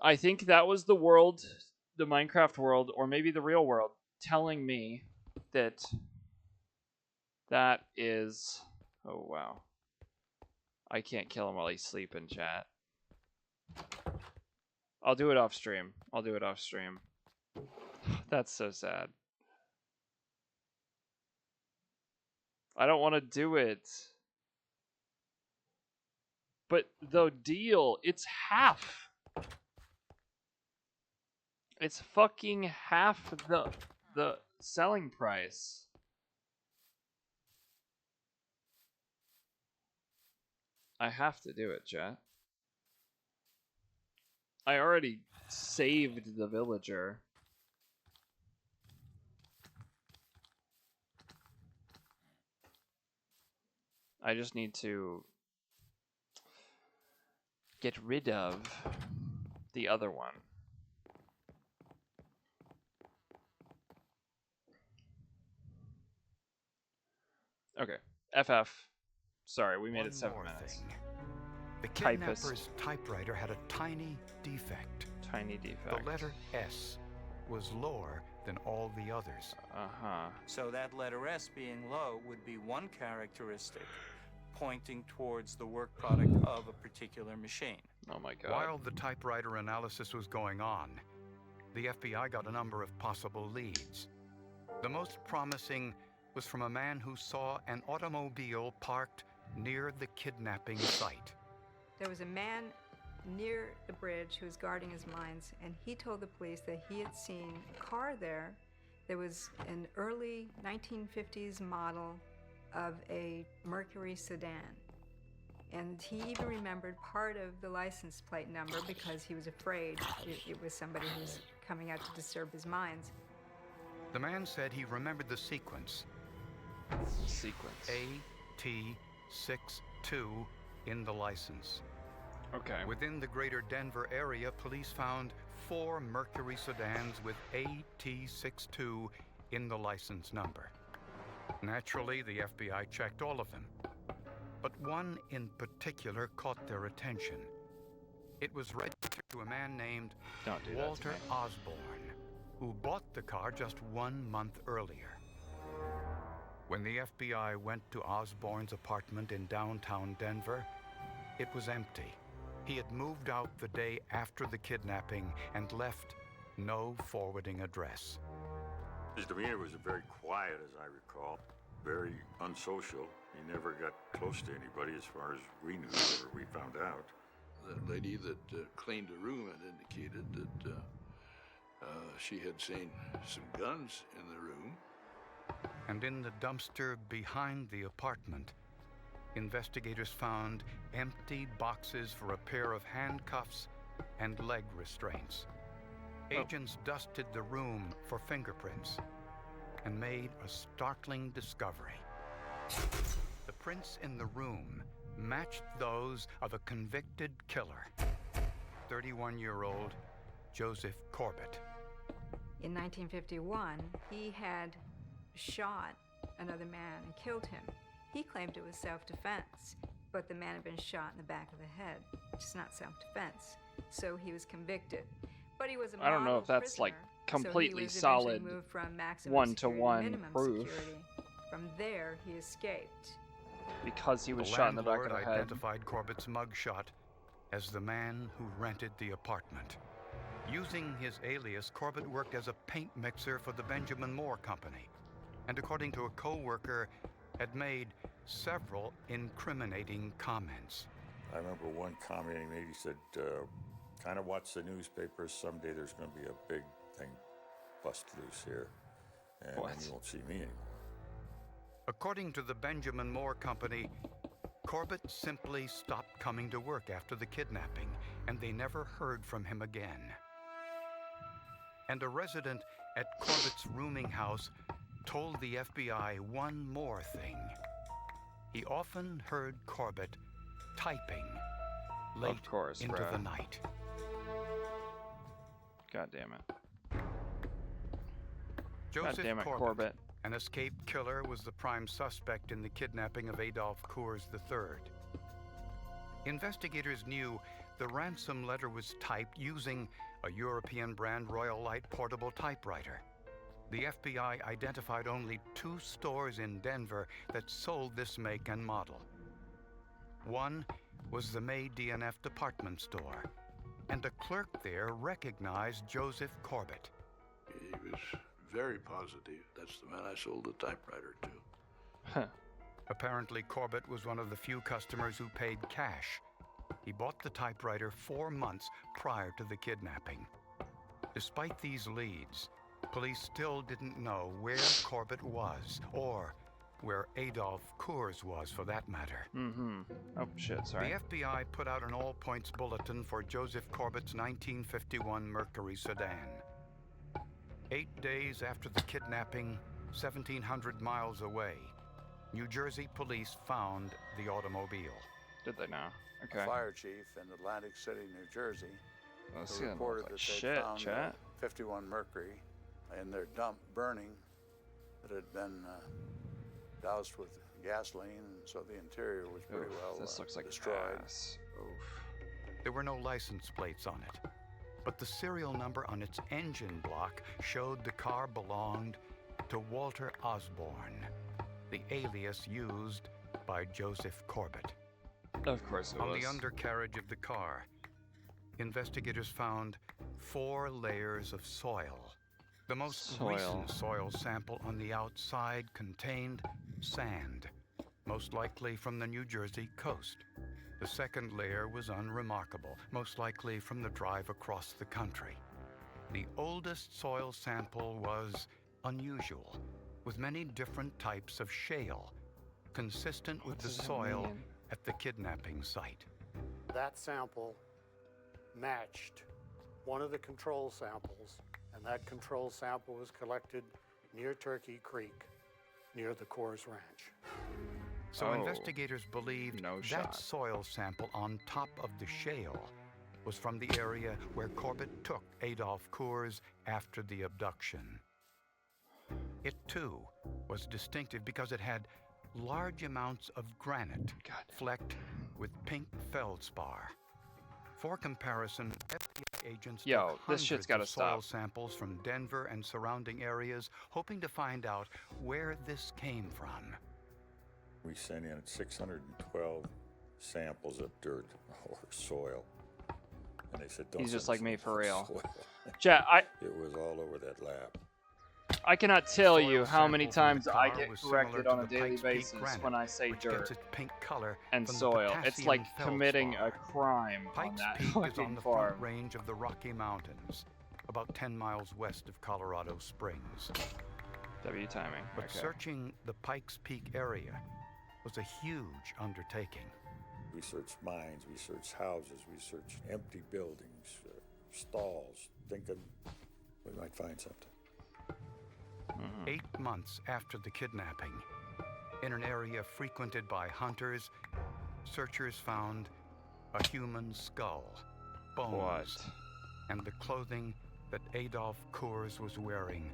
I think that was the world, the Minecraft world, or maybe the real world, telling me that is. Oh wow. I can't kill him while he's sleeping, chat. I'll do it off stream. That's so sad. I don't want to do it. But the deal, it's half. It's fucking half the selling price. I have to do it, chat. I already saved the villager. I just need to get rid of the other one. Okay. FF. Sorry, we made it 7 minutes. The kidnapper's typewriter had a tiny defect. Tiny defect. The letter S was lower than all the others. So that letter S being low would be one characteristic pointing towards the work product of a particular machine. Oh my God. While the typewriter analysis was going on, the FBI got a number of possible leads. The most promising was from a man who saw an automobile parked near the kidnapping site. There was a man near the bridge who was guarding his mines, and he told the police that he had seen a car there. There was an early 1950s model of a Mercury sedan. And he even remembered part of the license plate number because he was afraid it was somebody who was coming out to disturb his mines. The man said he remembered the sequence. AT62 in the license. Okay. Within the greater Denver area, police found 4 Mercury sedans with AT62 in the license number. Naturally, the FBI checked all of them. But one in particular caught their attention. It was registered to a man named Walter Osborne, who bought the car just 1 month earlier. When the FBI went to Osborne's apartment in downtown Denver, it was empty. He had moved out the day after the kidnapping and left no forwarding address. His demeanor was very quiet, as I recall, very unsocial. He never got close to anybody as far as we knew, or we found out. The lady that cleaned the room had indicated that she had seen some guns in the room. And in the dumpster behind the apartment, investigators found empty boxes for a pair of handcuffs and leg restraints. Agents dusted the room for fingerprints and made a startling discovery. The prints in the room matched those of a convicted killer, 31-year-old Joseph Corbett. In 1951, he had shot another man and killed him. He claimed it was self-defense, but the man had been shot in the back of the head. It's not self-defense. So he was convicted. But he was a I don't know if that's prisoner, like completely so solid moved from maximum one-to-one security to minimum proof. security. From there, he escaped. Because he was shot in the back of the landlord head. identified Corbett's mugshot as the man who rented the apartment. Using his alias, Corbett worked as a paint mixer for the Benjamin Moore Company, and according to a co-worker, had made several incriminating comments. I remember one comment he made. He said, kind of watch the newspapers. Someday there's going to be a big thing bust loose here, and then you won't see me anymore. According to the Benjamin Moore Company, Corbett simply stopped coming to work after the kidnapping, and they never heard from him again. And a resident at Corbett's rooming house told the FBI one more thing. He often heard Corbett typing late into the night. God damn it. Joseph God damn it, Corbett, an escaped killer, was the prime suspect in the kidnapping of Adolf Coors III. Investigators knew the ransom letter was typed using a European brand Royal Light portable typewriter. The FBI identified only 2 stores in Denver that sold this make and model. One was the May DNF department store, and a clerk there recognized Joseph Corbett. He was very positive. That's the man I sold the typewriter to. Huh. Apparently, Corbett was one of the few customers who paid cash. He bought the typewriter 4 months prior to the kidnapping. Despite these leads, police still didn't know where Corbett was, or where Adolf Coors was, for that matter. Mm-hmm. Oh, shit, sorry. The FBI put out an all-points bulletin for Joseph Corbett's 1951 Mercury sedan. 8 days after the kidnapping, 1,700 miles away, New Jersey police found the automobile. Did they now? Okay. a fire chief in Atlantic City, New Jersey, That's who gonna reported look like that they shit, found chat. 51 mercury in their dump burning, that had been doused with gasoline, so the interior was pretty well this looks like destroyed. ass. There were no license plates on it, but the serial number on its engine block showed the car belonged to Walter Osborne, the alias used by Joseph Corbett. Of course it was. On the undercarriage of the car, investigators found 4 layers of soil. The most recent soil sample on the outside contained sand, most likely from the New Jersey coast. The second layer was unremarkable, most likely from the drive across the country. The oldest soil sample was unusual, with many different types of shale, consistent with the soil at the kidnapping site. That sample matched one of the control samples, and that control sample was collected near Turkey Creek, near the Coors Ranch. So investigators believed that soil sample on top of the shale was from the area where Corbett took Adolph Coors after the abduction. It too was distinctive because it had large amounts of granite flecked with pink feldspar. For comparison, FBI agents took this shit's gotta hundreds of soil stop. samples from Denver and surrounding areas, hoping to find out where this came from. We sent in 612 samples of dirt or soil. And they said, don't He's just send like me us for real. soil. Chat, It was all over that lab. I cannot tell you Soil how many sample from times the I car get was similar corrected to on a the daily Pikes Peak basis granite, when I say which dirt gets its pink color and from the soil. It's potassium like committing a feldspar. crime on Pikes that Peak is fucking on the farm. front range of the Rocky Mountains, about 10 miles west of Colorado Springs. W timing. But Okay. searching the Pikes Peak area was a huge undertaking. We searched mines, we searched houses, we searched empty buildings, stalls, thinking we might find something. 8 months after the kidnapping, in an area frequented by hunters, searchers found a human skull, bones, and the clothing that Adolph Coors was wearing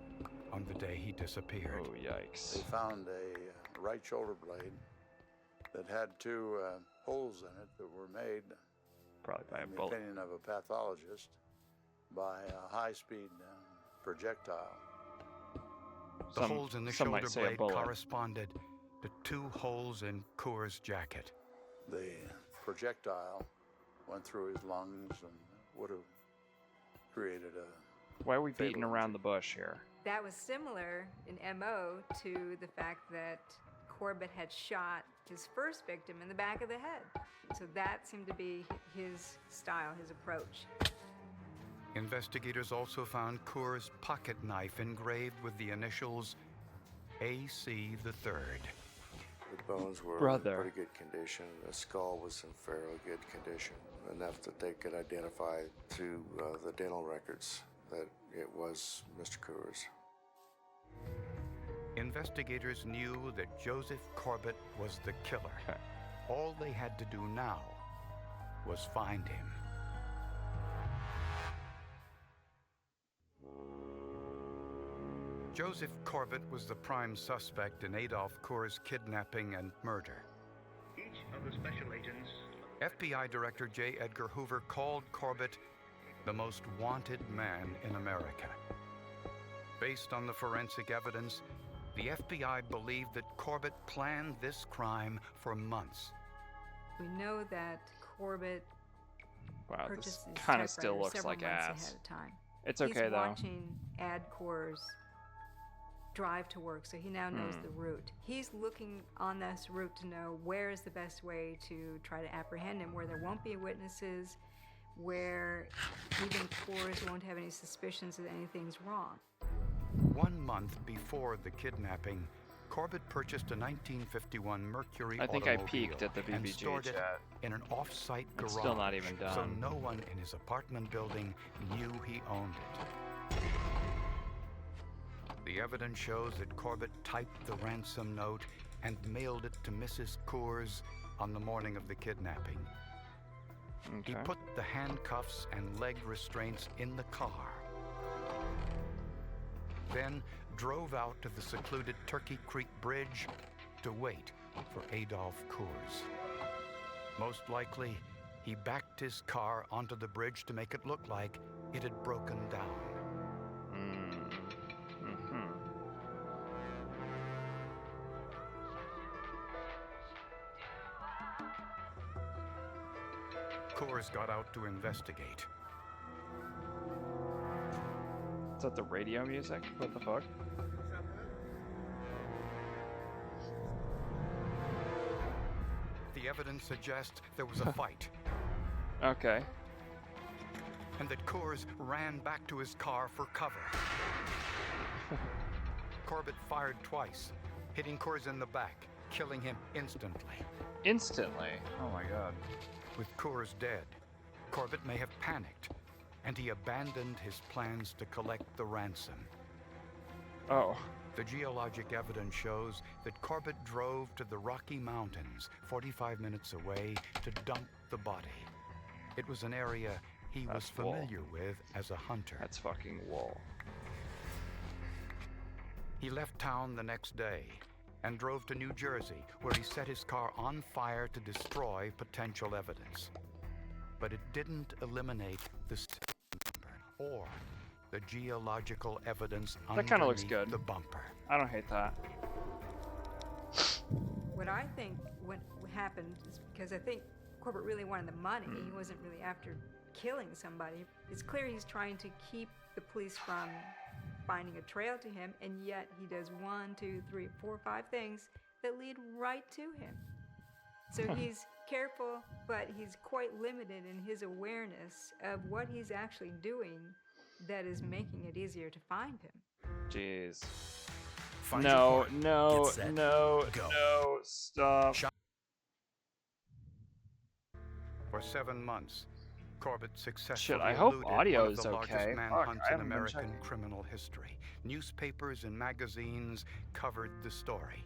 on the day he disappeared. Oh, yikes. They found a right shoulder blade that had 2 holes in it that were made, probably by a in the bullet. opinion of a pathologist, by a high-speed projectile. The holes in the some might shoulder say a blade bullet. corresponded to 2 holes in Coors' jacket. The projectile went through his lungs and would have created a... Why are we fatal beating around the bush here? That was similar in MO to the fact that Corbett had shot his first victim in the back of the head. So that seemed to be his style, his approach. Investigators also found Coors' pocket knife engraved with the initials AC the Third. The bones were Brother. in pretty good condition. The skull was in fairly good condition, enough that they could identify through the dental records that it was Mr. Coors. Investigators knew that Joseph Corbett was the killer. All they had to do now was find him. Joseph Corbett was the prime suspect in Adolph Coors' kidnapping and murder. Each of the special agents. FBI Director J. Edgar Hoover called Corbett the most wanted man in America. Based on the forensic evidence, the FBI believed that Corbett planned this crime for months. We know that Corbett Wow, purchased this these kind of still typewriters looks several like months ass. ahead of time. It's okay He's though. watching Ad Coors drive to work, so he now knows the route. He's looking on this route to know where is the best way to try to apprehend him, where there won't be witnesses, where even Coors won't have any suspicions that anything's wrong. 1 month before the kidnapping, Corbett purchased a 1951 Mercury I think I automobile peaked at the and BBG stored it chat. in an off-site garage. It's still not even So done. no one in his apartment building knew he owned it. The evidence shows that Corbett typed the ransom note and mailed it to Mrs. Coors on the morning of the kidnapping. He put the handcuffs and leg restraints in the car, then drove out to the secluded Turkey Creek Bridge to wait for Adolf Coors. Most likely, he backed his car onto the bridge to make it look like it had broken down. Coors got out to investigate. Is that the radio music? What the fuck? The evidence suggests there was a fight. Okay. And that Coors ran back to his car for cover. Corbett fired twice, hitting Coors in the back, killing him instantly. Instantly? Oh my god. With Coors dead, Corbett may have panicked, and he abandoned his plans to collect the ransom. Oh. The geologic evidence shows that Corbett drove to the Rocky Mountains, 45 minutes away, to dump the body. It was an area he was familiar with as a hunter. That's fucking wool. He left town the next day and drove to New Jersey, where he set his car on fire to destroy potential evidence. But it didn't eliminate the or the geological evidence that kind of looks underneath good. The bumper. I don't hate that. What I think what happened is because I think Corbett really wanted the money. He wasn't really after killing somebody. It's clear he's trying to keep the police from finding a trail to him, and yet he does 1, 2, 3, 4, 5 things that lead right to him. So he's careful, but he's quite limited in his awareness of what he's actually doing that is making it easier to find him. Jeez. Find no, your no, Get set. no, Go. no, stop. For 7 months, Corbett successfully Shit, I hope eluded audio one of is the largest okay. manhunts Fuck, I in haven't been American checking. criminal history. Newspapers and magazines covered the story.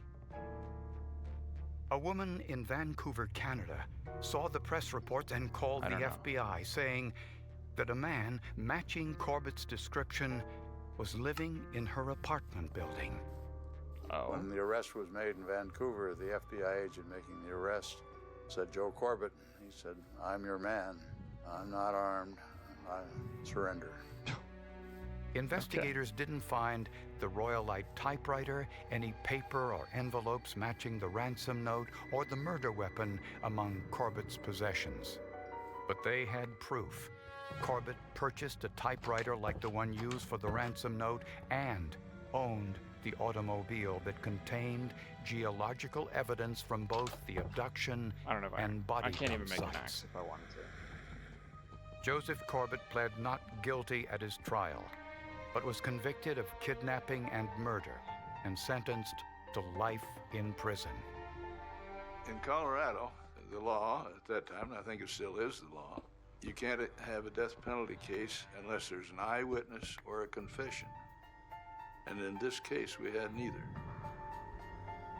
A woman in Vancouver, Canada, saw the press reports and called the FBI, saying that a man matching Corbett's description was living in her apartment building. When the arrest was made in Vancouver, the FBI agent making the arrest said, "Joe Corbett," he said, "I'm your man. I'm not armed. I surrender." Investigators didn't find the Royalite typewriter, any paper or envelopes matching the ransom note, or the murder weapon among Corbett's possessions. But they had proof. Corbett purchased a typewriter like the one used for the ransom note and owned the automobile that contained geological evidence from both the abduction and body I can't even make an sites. axe if I wanted to. Joseph Corbett pled not guilty at his trial, but was convicted of kidnapping and murder and sentenced to life in prison. In Colorado, the law at that time, and I think it still is the law, you can't have a death penalty case unless there's an eyewitness or a confession. And in this case, we had neither.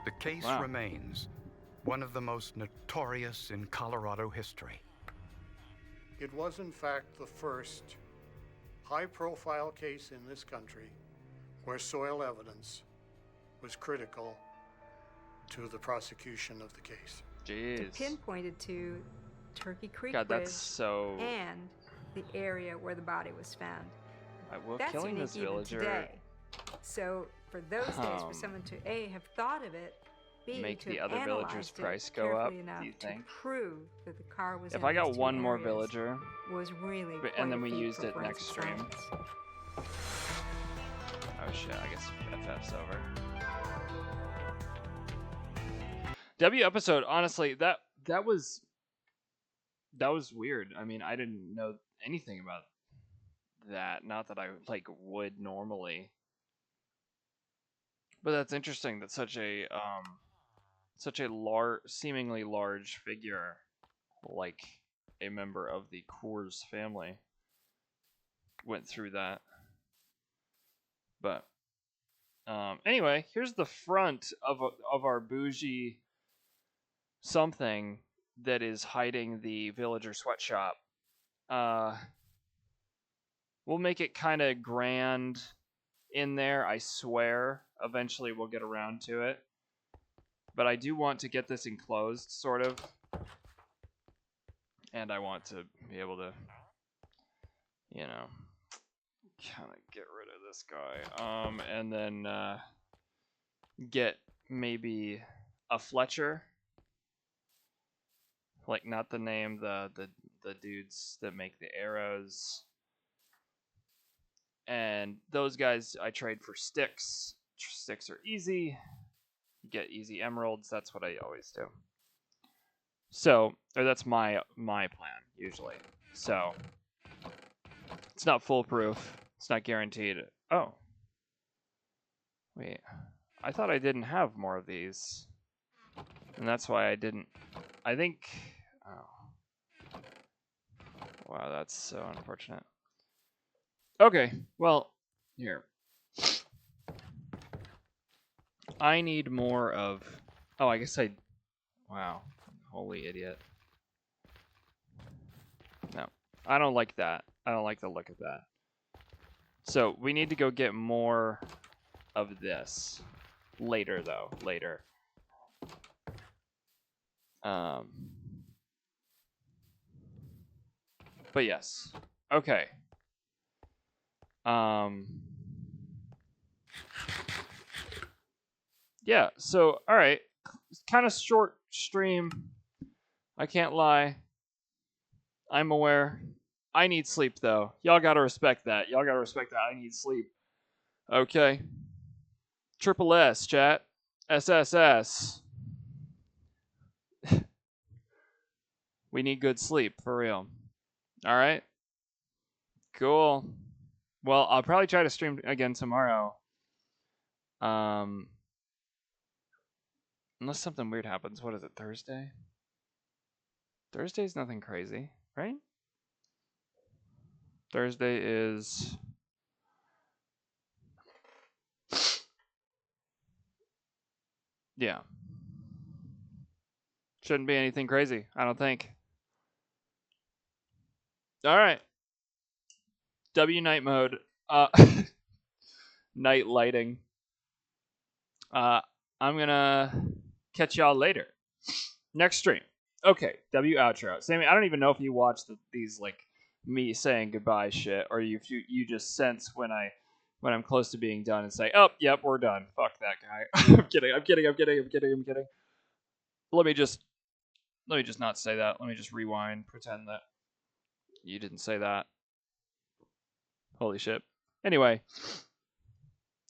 The case remains one of the most notorious in Colorado history. It was, in fact, the first high-profile case in this country where soil evidence was critical to the prosecution of the case. Jeez. Pinpointed to Turkey Creek God, Bridge that's so. and the area where the body was found. Well, That's killing unique this even villager. today. So for those days, for someone to A, have thought of it, B, Make to the have other villagers' analyzed it price go up, carefully enough do you to think? prove that the car was If in I got these two one more areas villager, was really and then quite we a feat used for it next forensic stream. science. Oh shit, I guess FF's over. W episode, honestly, that was weird. I mean, I didn't know anything about that. Not that I would normally. But that's interesting that such a seemingly large figure, like a member of the Coors family, went through that. But anyway, here's the front of our bougie something that is hiding the villager sweatshop. We'll make it kind of grand in there, I swear. Eventually we'll get around to it. But I do want to get this enclosed, sort of. And I want to be able to, you know, kind of get rid of this guy. And then get maybe a Fletcher. Like, not the name, the dudes that make the arrows. And those guys I trade for sticks. Sticks are easy. You get easy emeralds. That's what I always do. So, or that's my plan usually. So, it's not foolproof. It's not guaranteed. Oh. Wait. I thought I didn't have more of these. And that's why I didn't. I think. Oh. Wow, that's so unfortunate. Okay, well, here. I need more of... Oh, I guess I... Wow. Holy idiot. No. I don't like that. I don't like the look of that. So, we need to go get more of this. Later, though. Later. But yes. Okay. Yeah, so, alright. Kind of short stream. I can't lie. I'm aware. I need sleep, though. Y'all gotta respect that. Y'all gotta respect that. I need sleep. Okay. Triple S, chat. SSS. We need good sleep, for real. Alright? Cool. Well, I'll probably try to stream again tomorrow. Unless something weird happens. What is it, Thursday? Thursday's nothing crazy, right? Thursday is... Yeah. Shouldn't be anything crazy, I don't think. Alright. W night mode. Night lighting. I'm gonna catch y'all later. Next stream. Okay, W outro. Sammy, I don't even know if you watch these like me saying goodbye shit, or you just sense when I'm close to being done and say, oh, yep, we're done. Fuck that guy. I'm kidding. Let me just not say that. Let me just rewind, pretend that you didn't say that. Holy shit. Anyway,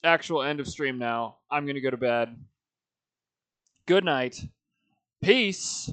actual end of stream now. I'm gonna go to bed. Good night. Peace.